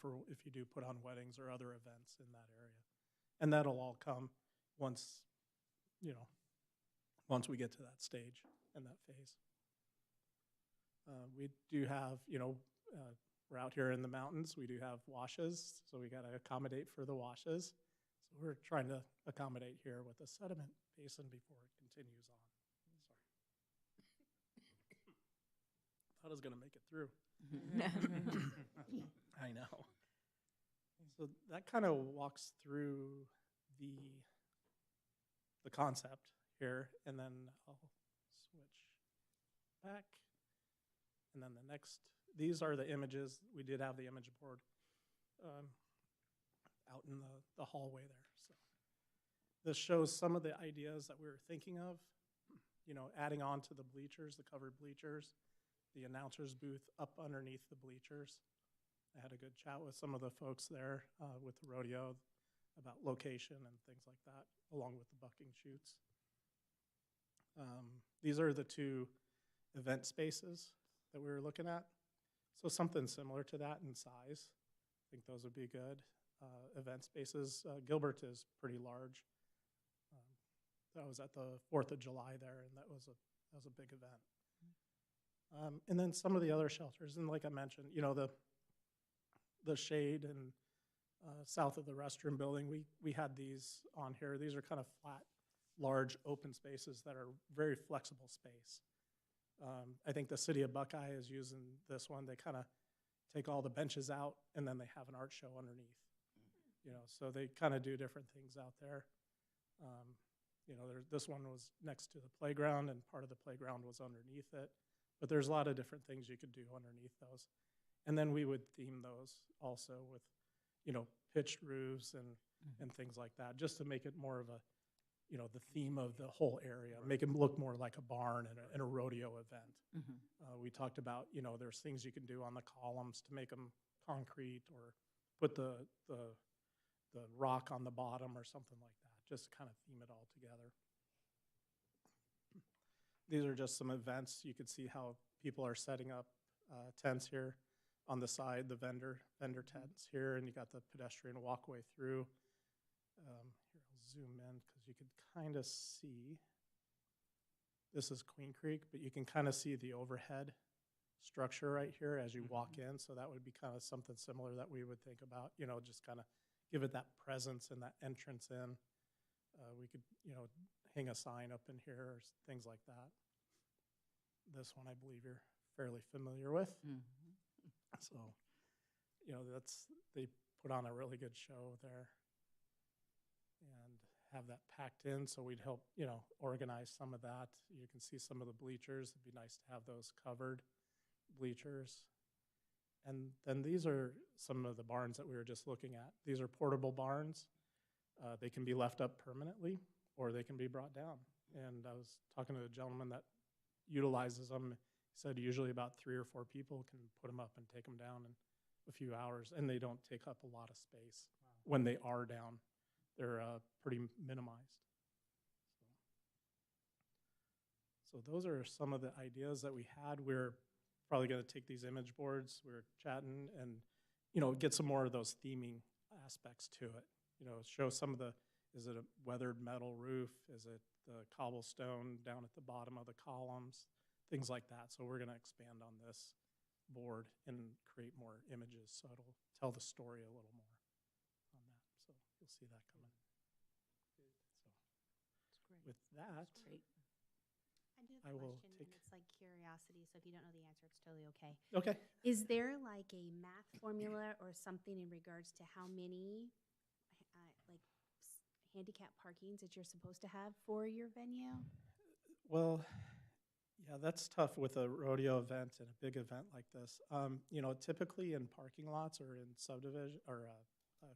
for if you do put on weddings or other events in that area? And that'll all come once we get to that stage and that phase. We do have, we're out here in the mountains. We do have washes, so we got to accommodate for the washes. So we're trying to accommodate here with a sediment basin before it continues on. Sorry. Thought I was going to make it through. I know. So that kind of walks through the concept here, and then I'll switch back. And then the next, these are the images. We did have the image board out in the hallway there. So this shows some of the ideas that we were thinking of, you know, adding on to the bleachers, the covered bleachers, the announcer's booth up underneath the bleachers. I had a good chat with some of the folks there with the rodeo about location and things like that, along with the bucking chutes. These are the two event spaces that we were looking at. So something similar to that in size. I think those would be good. Event spaces, Gilbert is pretty large. That was at the 4th of July there, and that was a big event. And then some of the other shelters, and like I mentioned, you know, the shade and south of the restroom building, we had these on here. These are kind of flat, large open spaces that are very flexible space. I think the city of Buckeye is using this one. They kind of take all the benches out, and then they have an art show underneath. You know, so they kind of do different things out there. You know, this one was next to the playground, and part of the playground was underneath it. But there's a lot of different things you could do underneath those. And then we would theme those also with, you know, pitched roofs and things like that, just to make it more of a, you know, the theme of the whole area, make it look more like a barn and a rodeo event. We talked about, you know, there's things you can do on the columns to make them concrete, or put the rock on the bottom or something like that, just to kind of theme it all together. These are just some events. You can see how people are setting up tents here on the side, the vendor tents here, and you got the pedestrian walkway through. Here, I'll zoom in because you can kind of see. This is Queen Creek, but you can kind of see the overhead structure right here as you walk in. So that would be kind of something similar that we would think about, you know, just kind of give it that presence and that entrance in. We could, you know, hang a sign up in here or things like that. This one I believe you're fairly familiar with. So, you know, they put on a really good show there and have that packed in, so we'd help, you know, organize some of that. You can see some of the bleachers. It'd be nice to have those covered bleachers. And then these are some of the barns that we were just looking at. These are portable barns. They can be left up permanently, or they can be brought down. And I was talking to a gentleman that utilizes them. He said usually about 3 or 4 people can put them up and take them down in a few hours, and they don't take up a lot of space. When they are down, they're pretty minimized. So those are some of the ideas that we had. We're probably going to take these image boards. We're chatting and, you know, get some more of those theming aspects to it. You know, show some of the, is it a weathered metal roof? Is it the cobblestone down at the bottom of the columns? Things like that. So we're going to expand on this board and create more images, so it'll tell the story a little more on that. So you'll see that coming. So with that, I do I have a will question, take- and it's like curiosity, so if you don't know the answer, it's totally okay. okay. Is there like a math formula or something in regards to how many handicap parkings that you're supposed to have for your venue? Well, yeah, that's tough with a rodeo event and a big event like this. You know, typically in parking lots or in subdivision or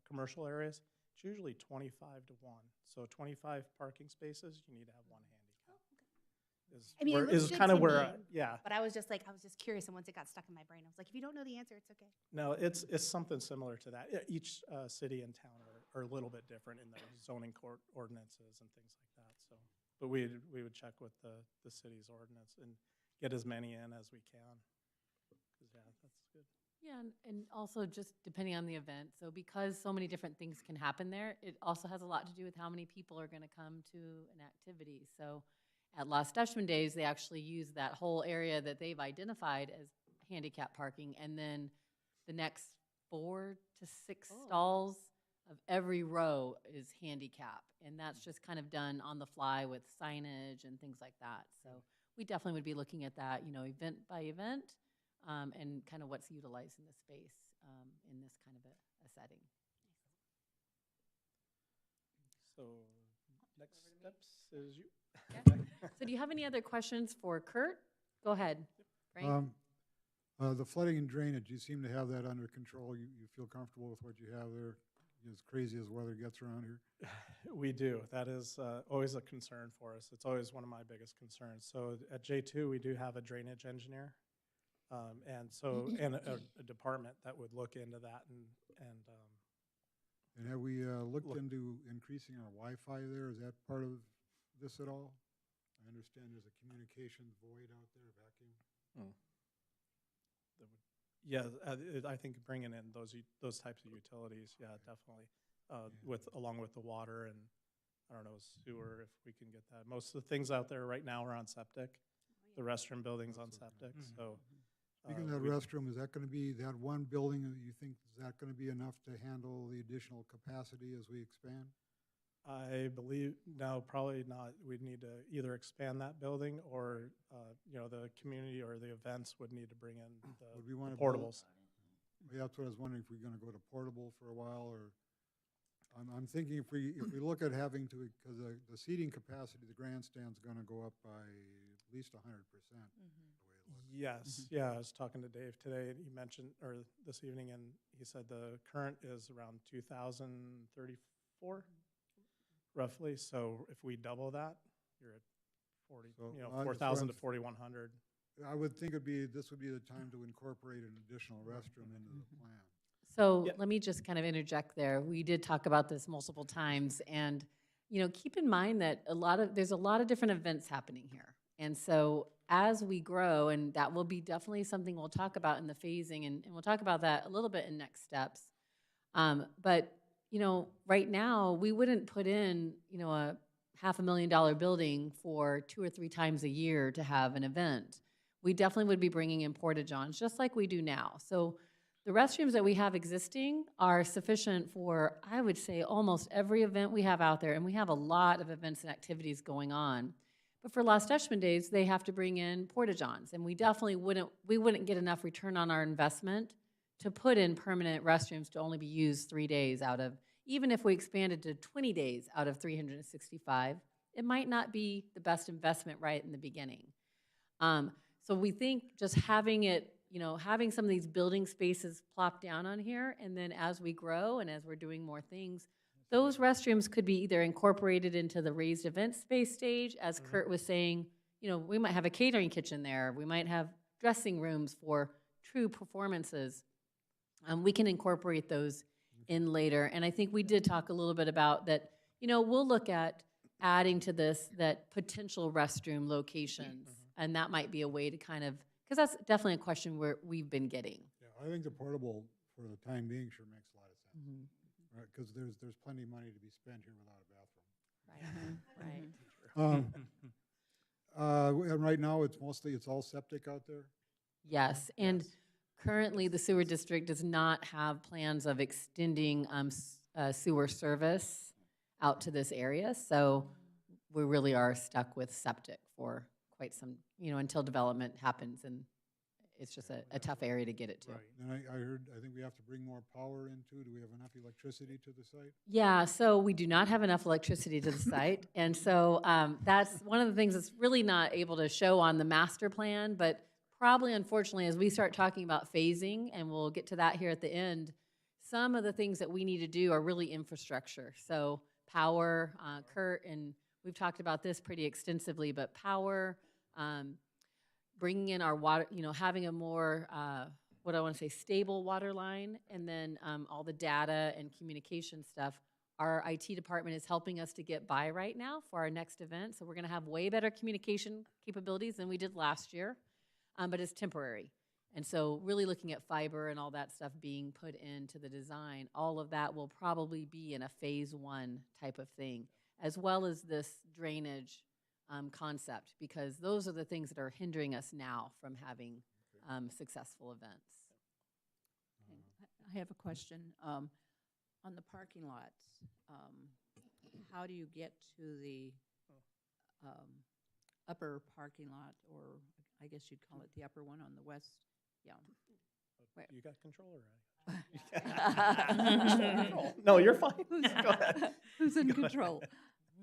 commercial areas, it's usually 25 to 1. So 25 parking spaces, you need to have 1 handicap. I mean, it looks is good kind of to where, me, yeah. But I was just curious, and once it got stuck in my brain, I was like, if you don't know the answer, it's okay. No, it's something similar to that. Each city and town are a little bit different in their zoning court ordinances and things like that. So, but we would check with the city's ordinance and get as many in as we can. 'Cause, yeah, that's good. Yeah, and also just depending on the event. So because so many different things can happen there, it also has a lot to do with how many people are going to come to an activity. So at Lost Dutchman Days, they actually use that whole area that they've identified as handicap parking, and then the next 4 to 6 stalls of every row is handicap, and that's just kind of done on the fly with signage and things like that. So we definitely would be looking at that, you know, event by event, and kind of what's utilized in the space in this kind of a setting. So Next steps is you. So do you have any other questions for Kurt? Go ahead, Frank. The flooding and drainage, you seem to have that under control. You feel comfortable with what you have there, as crazy as weather gets around here? We do. That is always a concern for us. It's always one of my biggest concerns. So at J2, we do have a drainage engineer, and a department that would look into that And have we looked into increasing our Wi-Fi there? Is that part of this at all? I understand there's a communications void out there, vacuum. Yeah, I think bringing in those types of utilities, yeah, definitely, along with the water and, I don't know, sewer, if we can get that. Most of the things out there right now are on septic. The restroom building's on septic, so. Speaking of that restroom, is that going to be, that one building, you think, is that going to be enough to handle the additional capacity as we expand? I believe, no, probably not. We'd need to either expand that building or, the community or the events would need to bring in Would we want the to build- portables. Yeah, that's what I was wondering, if we're going to go to portable for a while, or, I'm thinking if we look at having to, because the seating capacity, the grandstand's going to go up by at least 100%. Yes, yeah, I was talking to Dave today, and he mentioned, or this evening, and he said the current is around 2,034, roughly. So if we double that, you're at 40, So, 4,000 to 4,100. I would think this would be the time to incorporate an additional restroom into the plan. So let me just kind of interject there. We did talk about this multiple times, and keep in mind that there's a lot of different events happening here. And so as we grow, and that will be definitely something we'll talk about in the phasing, and we'll talk about that a little bit in next steps. But right now we wouldn't put in a $500,000 building for 2 or 3 times a year to have an event. We definitely would be bringing in porta-johns just like we do now. So the restrooms that we have existing are sufficient for, I would say, almost every event we have out there, and we have a lot of events and activities going on. But for Lost Dutchman Days, they have to bring in porta-johns, and we definitely wouldn't get enough return on our investment to put in permanent restrooms to only be used 3 days out of, even if we expanded to 20 days out of 365, it might not be the best investment right in the beginning. So we think just having it, having some of these building spaces plop down on here, and then as we grow and as we're doing more things, those restrooms could be either incorporated into the raised event space stage, as Kurt was saying, we might have a catering kitchen there, we might have dressing rooms for true performances. We can incorporate those in later. And I think we did talk a little bit about that, we'll look at adding to this that potential restroom locations. And that might be a way to kind of, because that's definitely a question we've been getting. Yeah, I think the portable, for the time being, sure makes a lot of sense. Right, because there's plenty of money to be spent here without a bathroom. Right. And right now, it's all septic out there? Yes, and currently the sewer district does not have plans of extending sewer service out to this area, so we really are stuck with septic for quite some, until development happens, and it's just a tough area to get it to. Right, and I think we have to bring more power into. Do we have enough electricity to the site? Yeah, so we do not have enough electricity to the site, and so that's one of the things that's really not able to show on the master plan, but probably, unfortunately, as we start talking about phasing, and we'll get to that here at the end, some of the things that we need to do are really infrastructure. So power, Kurt, and we've talked about this pretty extensively, but power, bringing in our water, having a more, what I want to say, stable water line, and then all the data and communication stuff. Our IT department is helping us to get by right now for our next event, so we're going to have way better communication capabilities than we did last year, but it's temporary. And so really looking at fiber and all that stuff being put into the design, all of that will probably be in a phase 1 type of thing, as well as this drainage concept, because those are the things that are hindering us now from having successful events. I have a question. On the parking lots, how do you get to the upper parking lot, or I guess you'd call it the upper one on the west? Yeah. You got control, right? No, you're fine. Who's in control?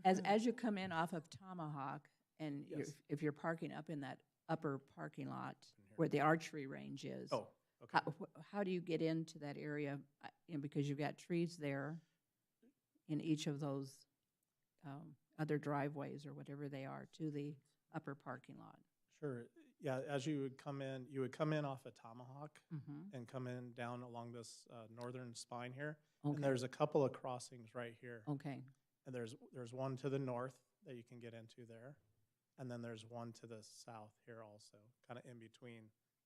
As you come in off of Tomahawk, and Yes. if you're parking up in that upper parking lot where the archery range is. Oh, okay. How do you get into that area? Because you've got trees there in each of those other driveways or whatever they are to the upper parking lot. Sure. Yeah, as you would come in off of Tomahawk Mm-hmm. and come in down along this northern spine here. Okay. And there's a couple of crossings right here. Okay. And there's one to the north that you can get into there. And then there's one to the south here also, kind of in between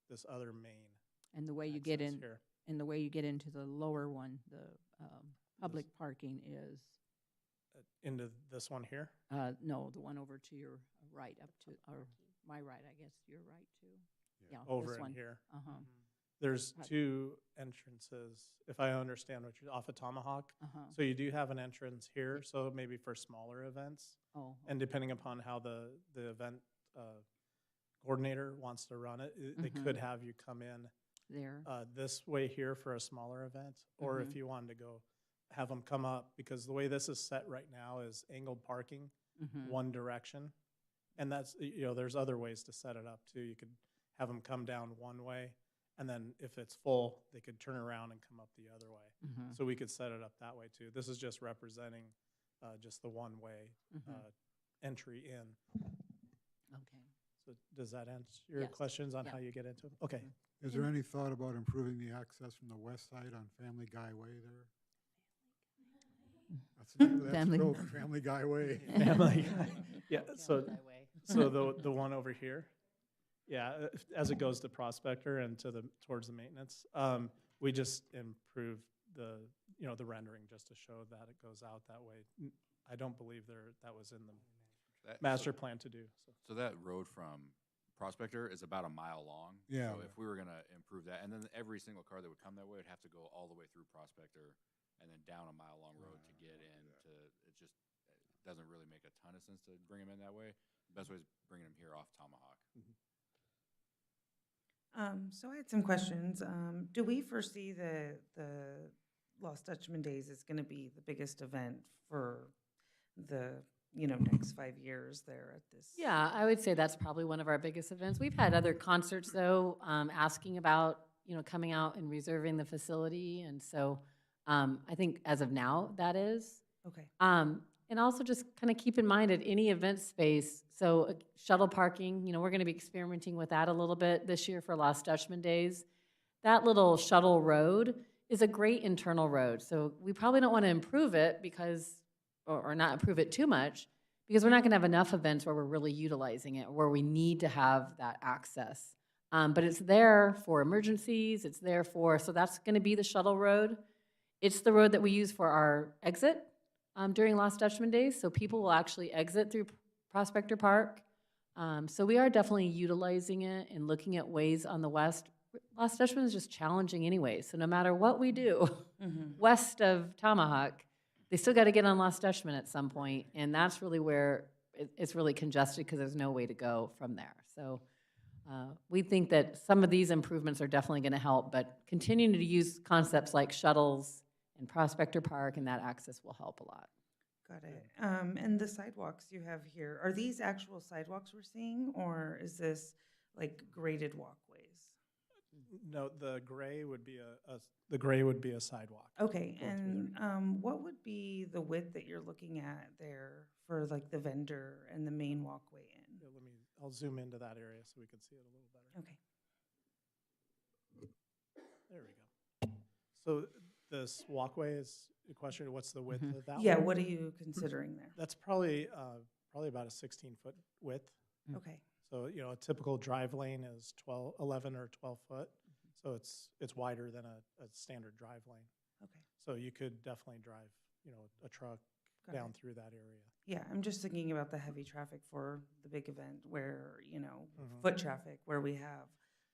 this other main And the way you get access in, here. and the way you get into the lower one, the public parking is, Into this one here. no, the one over to your right, up to, or my right, I guess, your right too. Yeah, Over this in one. here. Uh-huh, There's Right. two entrances, if I understand what you're, off of Tomahawk. uh-huh. So you do have an entrance here, so maybe for smaller events. Oh, And depending upon how the event coordinator wants to run it, they could have you come in there. this way here for a smaller event. Or if you wanted to go, have them come up, because the way this is set right now is angled parking, Mhm. one direction. And that's, there's other ways to set it up too. You could have them come down one way, and then if it's full, they could turn around and come up the other way. Mhm. So we could set it up that way too. This is just representing just the one-way entry in. Okay. So does that answer your Yes. questions on Yeah. how you get into it? Okay. Is there any thought about improving the access from the west side on Family Guy Way there? That's Family- Family Guy Way. Family. Yeah, so Highway. the one over here, yeah, as it goes to Prospector and towards the maintenance, we just improve the rendering just to show that it goes out that way. I don't believe that was in the master plan to do, so. So that road from Prospector is about a mile long. Yeah. So if we were gonna improve that, and then every single car that would come that way would have to go all the way through Prospector and then down a mile-long road to get into, it just doesn't really make a ton of sense to bring them in that way. The best way is bringing them here off Tomahawk. So I had some questions. Do we foresee the Lost Dutchman Days is going to be the biggest event for the, next 5 years there at this? Yeah, I would say that's probably one of our biggest events. We've had other concerts, though, asking about, coming out and reserving the facility. And so I think as of now, that is. Okay. And also just kind of keep in mind at any event space, so shuttle parking, we're going to be experimenting with that a little bit this year for Lost Dutchman Days. That little shuttle road is a great internal road. So we probably don't want to improve it because, or not improve it too much, because we're not going to have enough events where we're really utilizing it, where we need to have that access. But it's there for emergencies, it's there for, so that's going to be the shuttle road. It's the road that we use for our exit during Lost Dutchman Days, so people will actually exit through Prospector Park. So we are definitely utilizing it and looking at ways on the west. Lost Dutchman is just challenging anyway, so no matter what we do west of Tomahawk, they still got to get on Lost Dutchman at some point, and that's really where it's really congested because there's no way to go from there. So we think that some of these improvements are definitely going to help, but continuing to use concepts like shuttles and Prospector Park and that access will help a lot. Got it. And the sidewalks you have here, are these actual sidewalks we're seeing, or is this like graded walkways? No, the gray would be a sidewalk. Okay, Going through and what would be the width that you're looking at there for like the vendor and the main walkway in? Yeah, I'll zoom into that area so we can see it a little better. Okay. There we go. So this walkway is a question, what's the width of that? Yeah, one? what are you considering there? That's probably about a 16-foot width. Okay, So, a typical drive lane is 11 or 12 foot. So it's wider than a standard drive lane. okay. So you could definitely drive, a truck Got down it. through that area. Yeah, I'm just thinking about the heavy traffic for the big event where, Mhm. foot traffic, where we have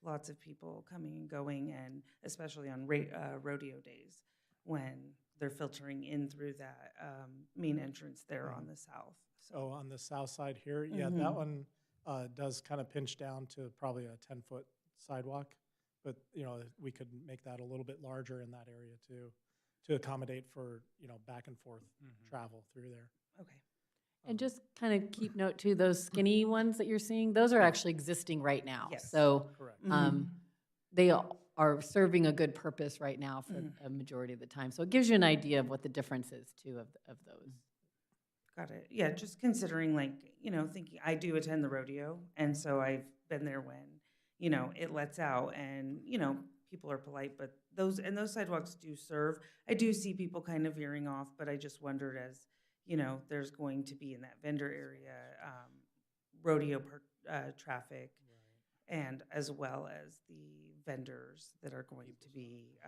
lots of people coming and going, and especially on rodeo days when they're filtering in through that main entrance there on the south. So on the south side here, yeah, that one does kind of pinch down to probably a 10-foot sidewalk. But, we could make that a little bit larger in that area too, to accommodate for, back and forth travel through there. Okay. And just kind of keep note too, those skinny ones that you're seeing, those are actually existing right now. Yes. So Correct. they are serving a good purpose right now for a majority of the time. So it gives you an idea of what the difference is too of those. Got it. Yeah, just considering like, thinking I do attend the rodeo, and so I've been there when, it lets out and, people are polite, but those sidewalks do serve. I do see people kind of veering off, but I just wondered as, there's going to be in that vendor area, rodeo traffic, and as well as the vendors that are going to be,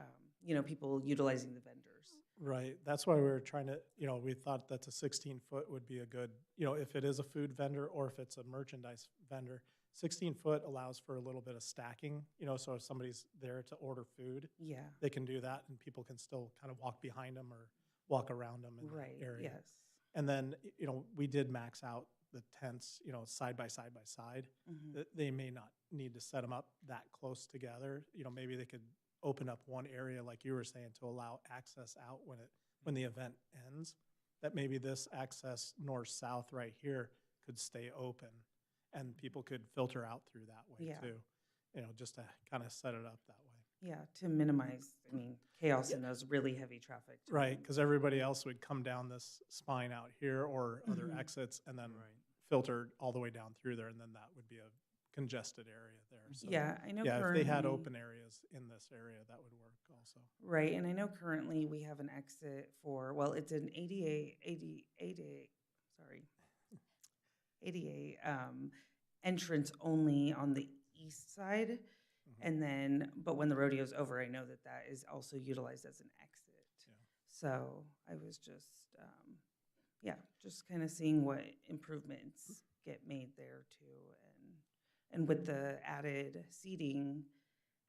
people utilizing the vendors. Right, that's why we were trying to, we thought that a 16-foot would be a good, if it is a food vendor or if it's a merchandise vendor, 16-foot allows for a little bit of stacking, so if somebody's there to order food, Yeah. they can do that and people can still kind of walk behind them or walk around them in the area. Yes. And then, we did max out the tents, side by side by side. They may not need to set them up that close together. Maybe they could open up one area, like you were saying, to allow access out when the event ends. That maybe this access north-south right here could stay open, and people could filter out through that way too. Just to kind of set it up that way. Yeah, to minimize, chaos in those really heavy traffic. Right, because everybody else would come down this spine out here or other exits and then filter all the way down through there, and then that would be a congested area there. So, Yeah, I know. Yeah, if they had currently- open areas in this area, that would work also. Right, and I know currently we have an exit for, well, it's an ADA entrance only on the east side. And then, but when the rodeo's over, I know that is also utilized as an exit. Yeah. So I was just, just kind of seeing what improvements get made there too. And with the added seating,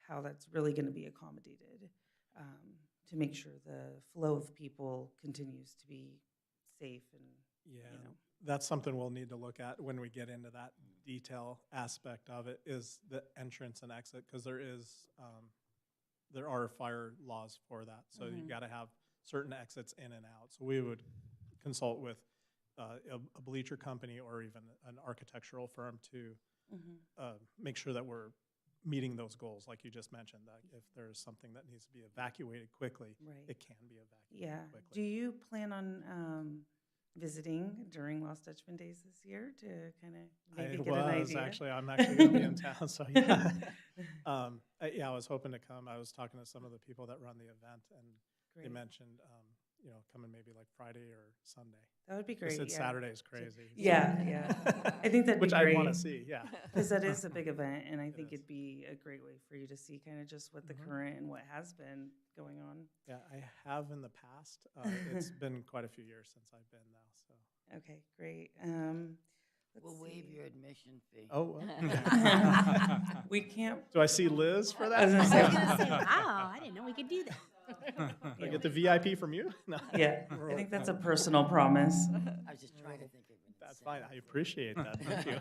how that's really going to be accommodated to make sure the flow of people continues to be safe and, That's something we'll need to look at when we get into that detail aspect of it, is the entrance and exit, because there are fire laws for that. So you got to have certain exits in and out. So we would consult with a bleacher company or even an architectural firm to make sure that we're meeting those goals, like you just mentioned, that if there's something that needs to be evacuated quickly, it can be evacuated quickly. Do you plan on visiting during Lost Dutchman Days this year to kind of maybe get an idea? I'm actually going to be in town, so yeah. I was hoping to come. I was talking to some of the people that run the event, and they mentioned, coming maybe like Friday or Sunday. That would be great. They said Saturday is crazy. Yeah. I think that'd be Which great. I want to see, yeah. Because that is a big event, and I think it'd be a great way for you to see kind of just what the current and what has been going on. Yeah, I have in the past. It's been quite a few years since I've been now, so. Okay, great. We'll waive your admission fee. Oh, well. We can't. Do I see Liz for that? I was gonna say, Wow, I didn't know we could do that. Do I get the VIP from you? No. Yeah, I think that's a personal promise. I was just trying to think of it. That's fine. I appreciate that. Thank you.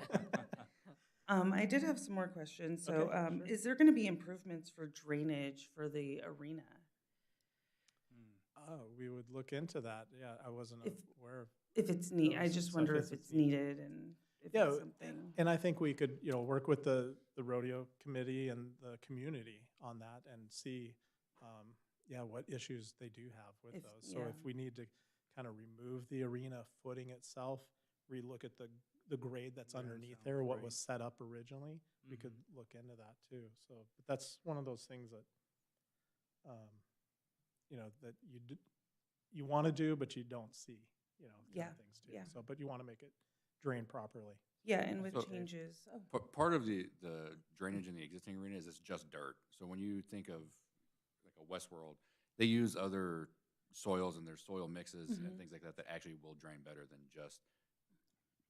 I did have some more questions. So, is there going to be improvements for drainage for the arena? Oh, we would look into that. Yeah, I wasn't aware of. If it's needed, I just wonder if it's needed and if it's something. And I think we could, work with the rodeo committee and the community on that and see, what issues they do have with those. So if we need to kind of remove the arena footing itself, relook at the grade that's underneath there, what was set up originally, we could look into that too. So, but that's one of those things that, that you want to do, but you don't see, kind of things too. So, but you want to make it drain properly. Yeah, and with So, changes. Part of the drainage in the existing arena is it's just dirt. So when you think of like a Westworld, they use other soils and their soil mixes and things like that that actually will drain better than just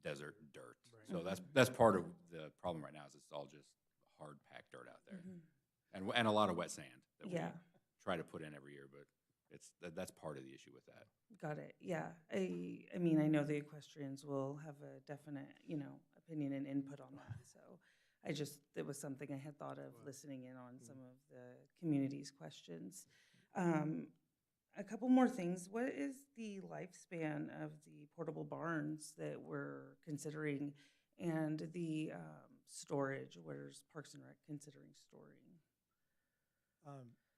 desert dirt. So that's part of the problem right now, is it's all just hard packed dirt out there, and a lot of wet sand that we try to put in every year, but that's part of the issue with that. Got it. Yeah. I mean, I know the equestrians will have a definite, opinion and input on that. So it was something I had thought of listening in on some of the community's questions. a couple more things. What is the lifespan of the portable barns that we're considering, and the storage? Where's Parks and Rec considering storing?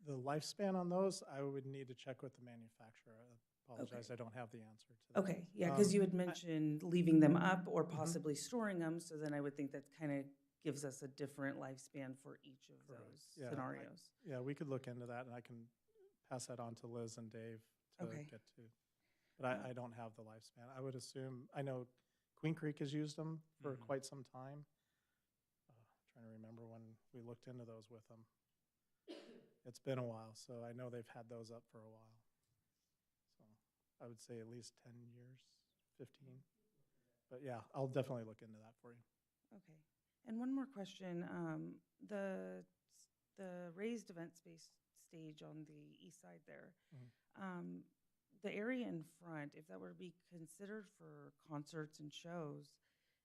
The lifespan on those, I would need to check with the manufacturer. I apologize, I don't have the answer to that. Okay, yeah, because you had I- mentioned leaving them up or possibly storing them, so then I would think that kind of gives us a different lifespan for each of Correct. those Yeah, scenarios. Yeah, we could look into that, and I can pass that on to Liz and Dave to Okay. get to. But I don't have the lifespan. I would assume, I know Queen Creek has used them for quite some time. Trying to remember when we looked into those with them. It's been a while, so I know they've had those up for a while. So I would say at least 10 years, 15. But yeah, I'll definitely look into that for you. Okay. And one more question. The raised event space stage on the east side there, the area in front, if that were to be considered for concerts and shows,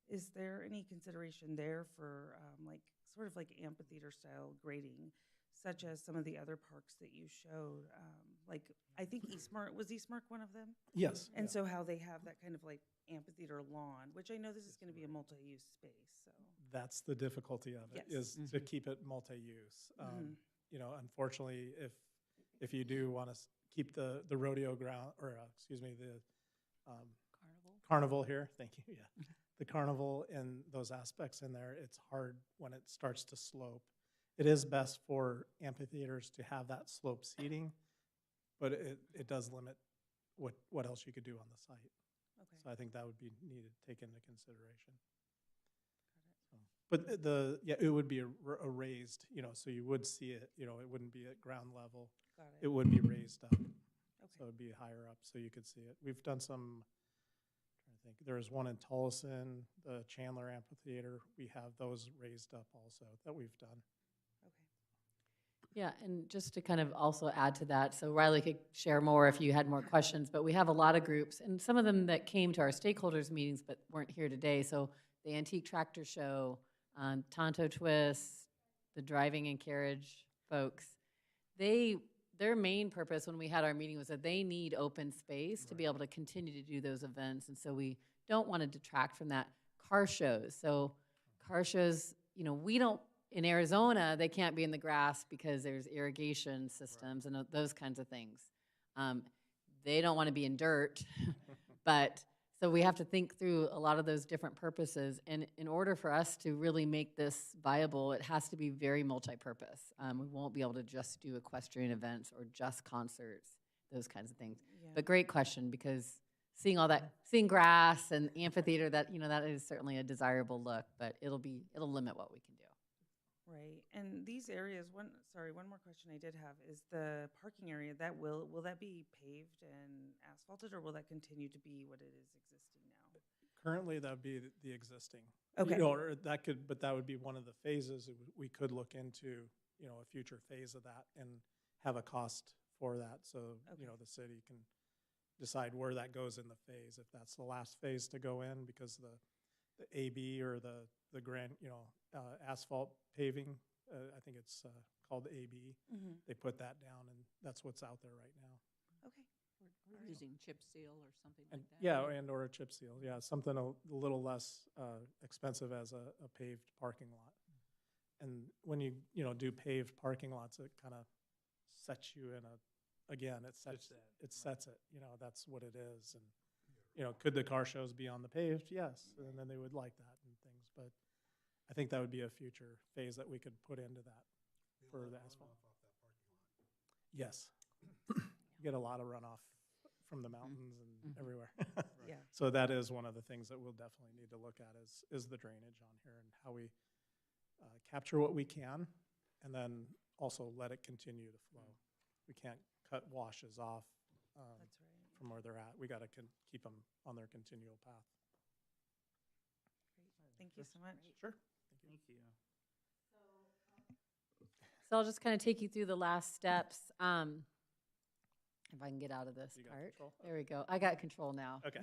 is there any consideration there for like sort of like amphitheater style grading, such as some of the other parks that you showed? Like I think Eastmark, was Eastmark one of them? Yes. And so how they have that kind of like amphitheater lawn, which I know this is going to be a multi-use space, so. That's the difficulty of it, Yes. is to keep it multi-use. You know, unfortunately, if you do want to keep the rodeo ground, or excuse me, the carnival here, thank you, yeah. The carnival and those aspects in there, it's hard when it starts to slope. It is best for amphitheaters to have that slope seating, but it does limit what else you could do on the site. Okay. So I think that would be needed to take into consideration. But it would be a raised, you know, so you would see it, you know, it wouldn't be at ground level. Got It it. would be raised up. So it'd be higher up, so you could see it. We've done some, trying to think, there's one in Tolleson, the Chandler Amphitheater. We have those raised up also that we've done. Yeah, and just to kind of also add to that, so Riley could share more if you had more questions, but we have a lot of groups, and some of them that came to our stakeholders meetings but weren't here today. So the Antique Tractor Show, Tonto Twist, the Driving and Carriage folks, their main purpose when we had our meeting was that they need open space to be able to continue to do those events, and so we don't want to detract from that. Car shows, so car shows, you know, we don't, in Arizona, they can't be in the grass because there's irrigation systems and those kinds of things. They don't want to be in dirt, but so we have to think through a lot of those different purposes. And in order for us to really make this viable, it has to be very multi-purpose. We won't be able to just do equestrian events or just concerts, those kinds of things. Yeah. But great question, because seeing all that, seeing grass and amphitheater, that, you know, that is certainly a desirable look, but it'll limit what we can do. Right, and these areas, one more question I did have is the parking area, will that be paved and asphalted, or will that continue to be what it is existing now? Currently, that would be the existing. Okay. You know, or but that would be one of the phases. We could look into, you know, a future phase of that and have a cost for that. So, you know, the city can decide where that goes in the phase. If that's the last phase to go in, because the AB or the grand, you know, asphalt paving, I think it's called AB. They put that down, and that's what's out there right now. Okay. We're using chip seal or something And, like that. yeah, and or a chip seal. Yeah, something a little less expensive as a paved parking lot. And when you do paved parking lots, it kind of sets you in it sets it. You know, that's what it is. And you know, could the car shows be on the paved? Yes, and then they would like that and things. But I think that would be a future phase that we could put into that for the asphalt. Yes. You get a lot of runoff from the mountains and everywhere. Yeah. So that is one of the things that we'll definitely need to look at is the drainage on here and how we capture what we can and then also let it continue to flow. We can't cut washes off That's right. from where they're at. We got to keep them on their continual path. Great. Thank you so much. Sure. Thank you. So I'll just kind of take you through the last steps. If I can get out of this You got part. control? There we go. I got control now. Okay.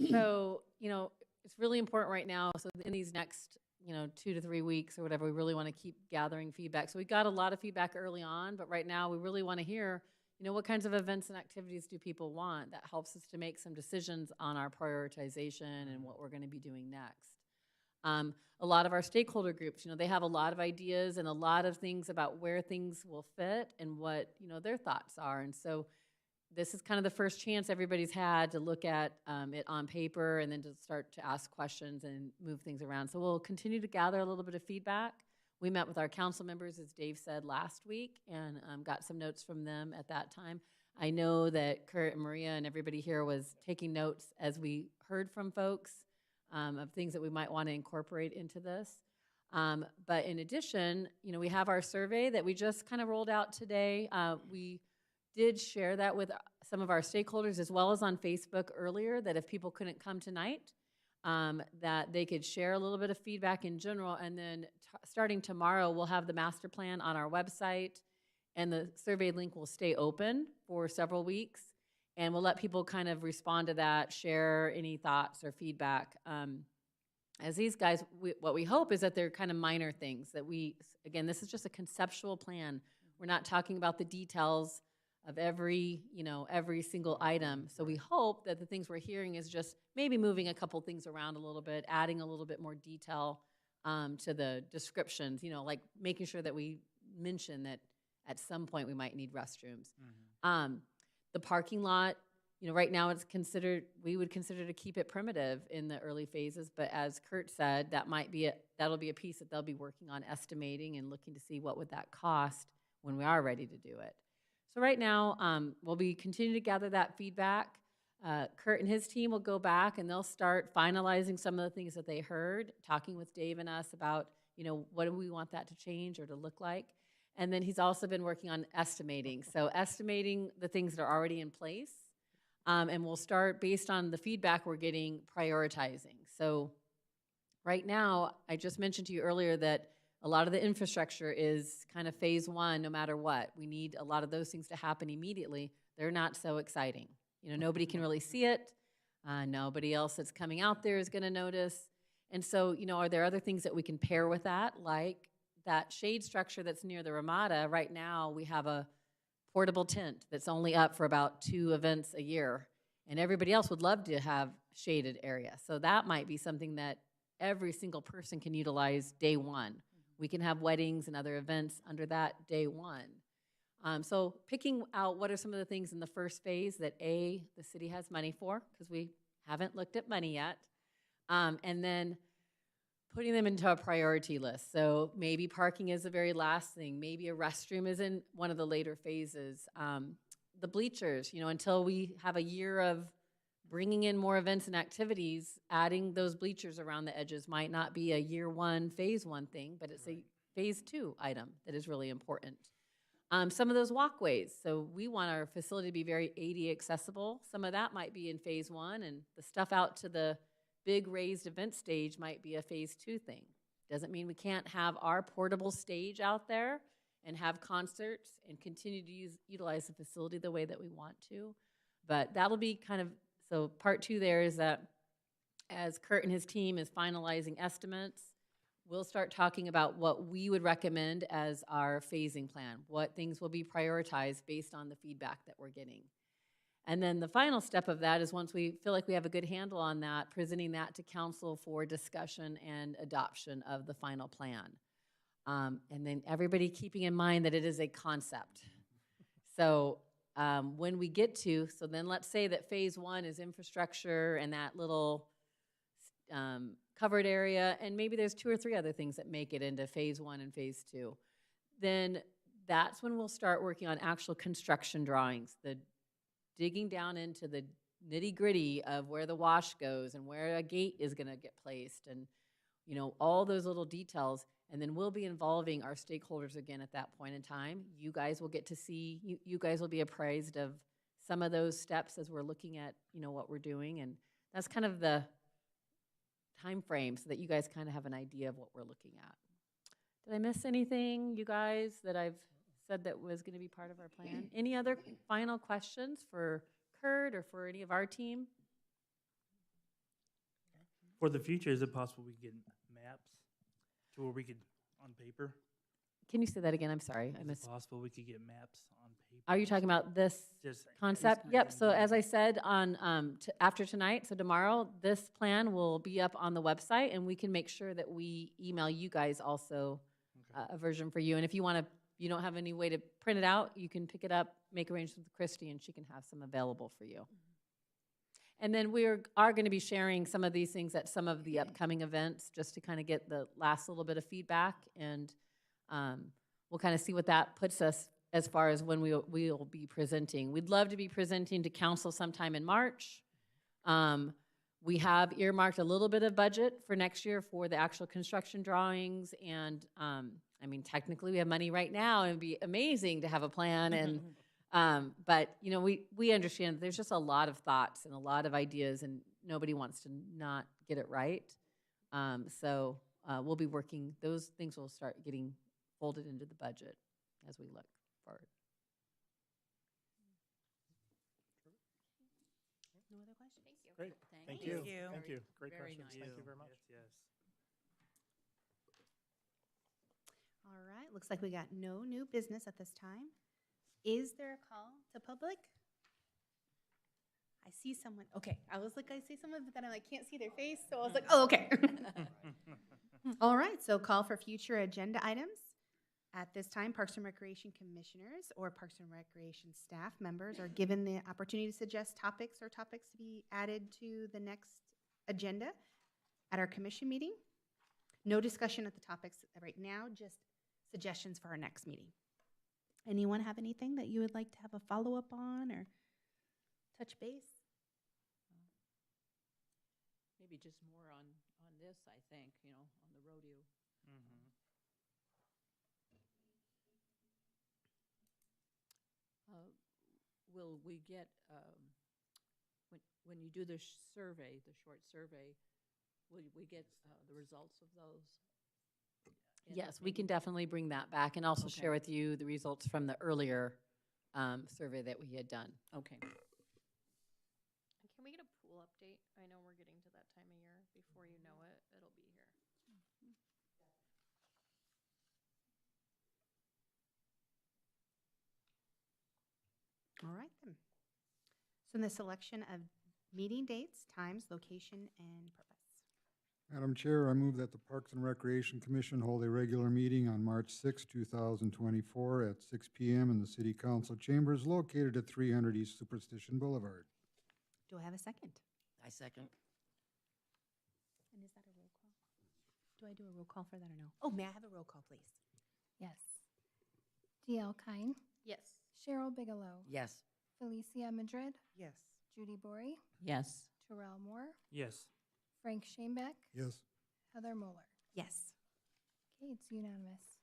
So, you know, it's really important right now. So in these next, 2 to 3 weeks or whatever, we really want to keep gathering feedback. So we got a lot of feedback early on, but right now we really want to hear, you know, what kinds of events and activities do people want? That helps us to make some decisions on our prioritization and what we're going to be doing next. A lot of our stakeholder groups, you know, they have a lot of ideas and a lot of things about where things will fit and what, you know, their thoughts are. And so this is kind of the first chance everybody's had to look at it on paper and then to start to ask questions and move things around. So we'll continue to gather a little bit of feedback. We met with our council members, as Dave said, last week and got some notes from them at that time. I know that Kurt and Maria and everybody here was taking notes as we heard from folks of things that we might want to incorporate into this. But in addition, you know, we have our survey that we just kind of rolled out today. We did share that with some of our stakeholders as well as on Facebook earlier, that if people couldn't come tonight, that they could share a little bit of feedback in general. And then starting tomorrow, we'll have the master plan on our website, and the survey link will stay open for several weeks. And we'll let people kind of respond to that, share any thoughts or feedback. As these guys, what we hope is that they're kind of minor things, that again, this is just a conceptual plan. We're not talking about the details of every single item. So we hope that the things we're hearing is just maybe moving a couple things around a little bit, adding a little bit more detail to the descriptions, you know, like making sure that we mention that at some point we might need restrooms. The parking lot, you know, right now we would consider to keep it primitive in the early phases, but as Kurt said, that'll be a piece that they'll be working on estimating and looking to see what would that cost when we are ready to do it. So right now, we'll be continuing to gather that feedback. Kurt and his team will go back and they'll start finalizing some of the things that they heard, talking with Dave and us about, you know, what do we want that to change or to look like. And then he's also been working on estimating. So estimating the things that are already in place. And we'll start based on the feedback we're getting, prioritizing. So right now, I just mentioned to you earlier that a lot of the infrastructure is kind of phase one, no matter what. We need a lot of those things to happen immediately. They're not so exciting. You know, nobody can really see it. Nobody else that's coming out there is going to notice. And so, you know, are there other things that we can pair with that? Like that shade structure that's near the Ramada. Right now, we have a portable tent that's only up for about 2 events a year. And everybody else would love to have shaded area. So that might be something that every single person can utilize day one. We can have weddings and other events under that day one. So picking out what are some of the things in the first phase that the city has money for, because we haven't looked at money yet, and then putting them into a priority list. So maybe parking is the very last thing. Maybe a restroom is in one of the later phases. The bleachers, you know, until we have a year of bringing in more events and activities, adding those bleachers around the edges might not be a year one, phase one thing, but it's a phase 2 item that is really important. Some of those walkways. So we want our facility to be very ADA accessible. Some of that might be in phase 1, and the stuff out to the big raised event stage might be a phase 2 thing. Doesn't mean we can't have our portable stage out there and have concerts and continue to utilize the facility the way that we want to. But that'll be kind of, so part 2 there is that as Kurt and his team is finalizing estimates, we'll start talking about what we would recommend as our phasing plan, what things will be prioritized based on the feedback that we're getting. And then the final step of that is once we feel like we have a good handle on that, presenting that to council for discussion and adoption of the final plan. And then everybody keeping in mind that it is a concept. So when we get to, so then let's say that phase 1 is infrastructure and that little covered area, and maybe there's 2 or 3 other things that make it into phase 1 and phase 2. Then that's when we'll start working on actual construction drawings, the digging down into the nitty-gritty of where the wash goes and where a gate is going to get placed and, you know, all those little details. And then we'll be involving our stakeholders again at that point in time. You guys will get to see, you guys will be apprised of some of those steps as we're looking at, you know, what we're doing. And that's kind of the time frame so that you guys kind of have an idea of what we're looking at. Did I miss anything, you guys, that I've said that was going to be part of our plan? Any other final questions for Kurt or for any of our team? For the future, is it possible we get maps to where we could, on paper? Can you say that again? I'm sorry. I Is missed. it possible we could get maps on Are you talking about this Just concept? Yep, so as I said on, after tonight, so tomorrow, this plan will be up on the website, and we can make sure that we email you guys also a version for you. And if you want to, you don't have any way to print it out, you can pick it up, make arrangements with Christy, and she can have some available for you. And then we are going to be sharing some of these things at some of the upcoming events, just to kind of get the last little bit of feedback, and we'll kind of see what that puts us as far as when we'll be presenting. We'd love to be presenting to council sometime in March. We have earmarked a little bit of budget for next year for the actual construction drawings, and I mean, technically we have money right now, and it'd be amazing to have a plan, and but you know, we understand that there's just a lot of thoughts and a lot of ideas, and nobody wants to not get it right. So we'll be working, those things will start getting folded into the budget as we look forward. No other questions? Thank you. Great. Thank you. you. Thank you. Great Very questions. nice. Thank you very much. Yes. All right, looks like we got no new business at this time. Is there a call to public? I see someone, okay, I see someone, but then I can't see their face, so I was like, oh, okay. All right, so call for future agenda items. At this time, Parks and Recreation Commissioners or Parks and Recreation staff members are given the opportunity to suggest topics or topics to be added to the next agenda at our commission meeting. No discussion of the topics right now, just suggestions for our next meeting. Anyone have anything that you would like to have a follow-up on or touch base? Maybe just more on this, I think, you know, on the rodeo. Will we get, when you do the survey, the short survey, will we get the results of those? Yes, we can definitely bring that back, and also Okay. share with you the results from the earlier survey that we had done. Okay. And can we get a pool update? I know we're getting to that time of year. Before you know it, it'll be here. All right, then. So in the selection of meeting dates, times, location, and purpose. Madam Chair, I move that the Parks and Recreation Commission hold a regular meeting on March 6, 2024 at 6 p.m. in the City Council chambers located at 300 East Superstition Boulevard. Do I have a second? I second. And is that a roll call? Do I do a roll call for that or no? Oh, may I have a roll call, please? Yes. DL Kine, Yes. Cheryl Bigelow, Yes. Felicia Madrid, Yes. Judy Bory, Yes. Terrell Moore, Yes. Frank Shanebeck, Yes. Heather Moeller. Yes. Okay, it's unanimous.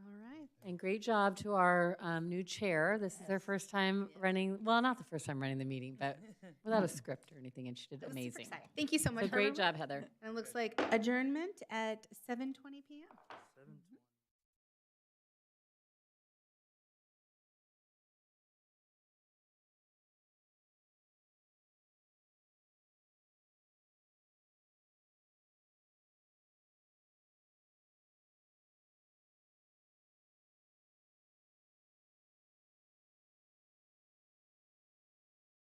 All right. And great job to our new chair. This is her first time running, well, not the first time running the meeting, but without a script or anything, and she did That was super amazing. exciting. Thank you so much. So great Heather. job, Heather. And it looks like adjournment at 7:20 p.m.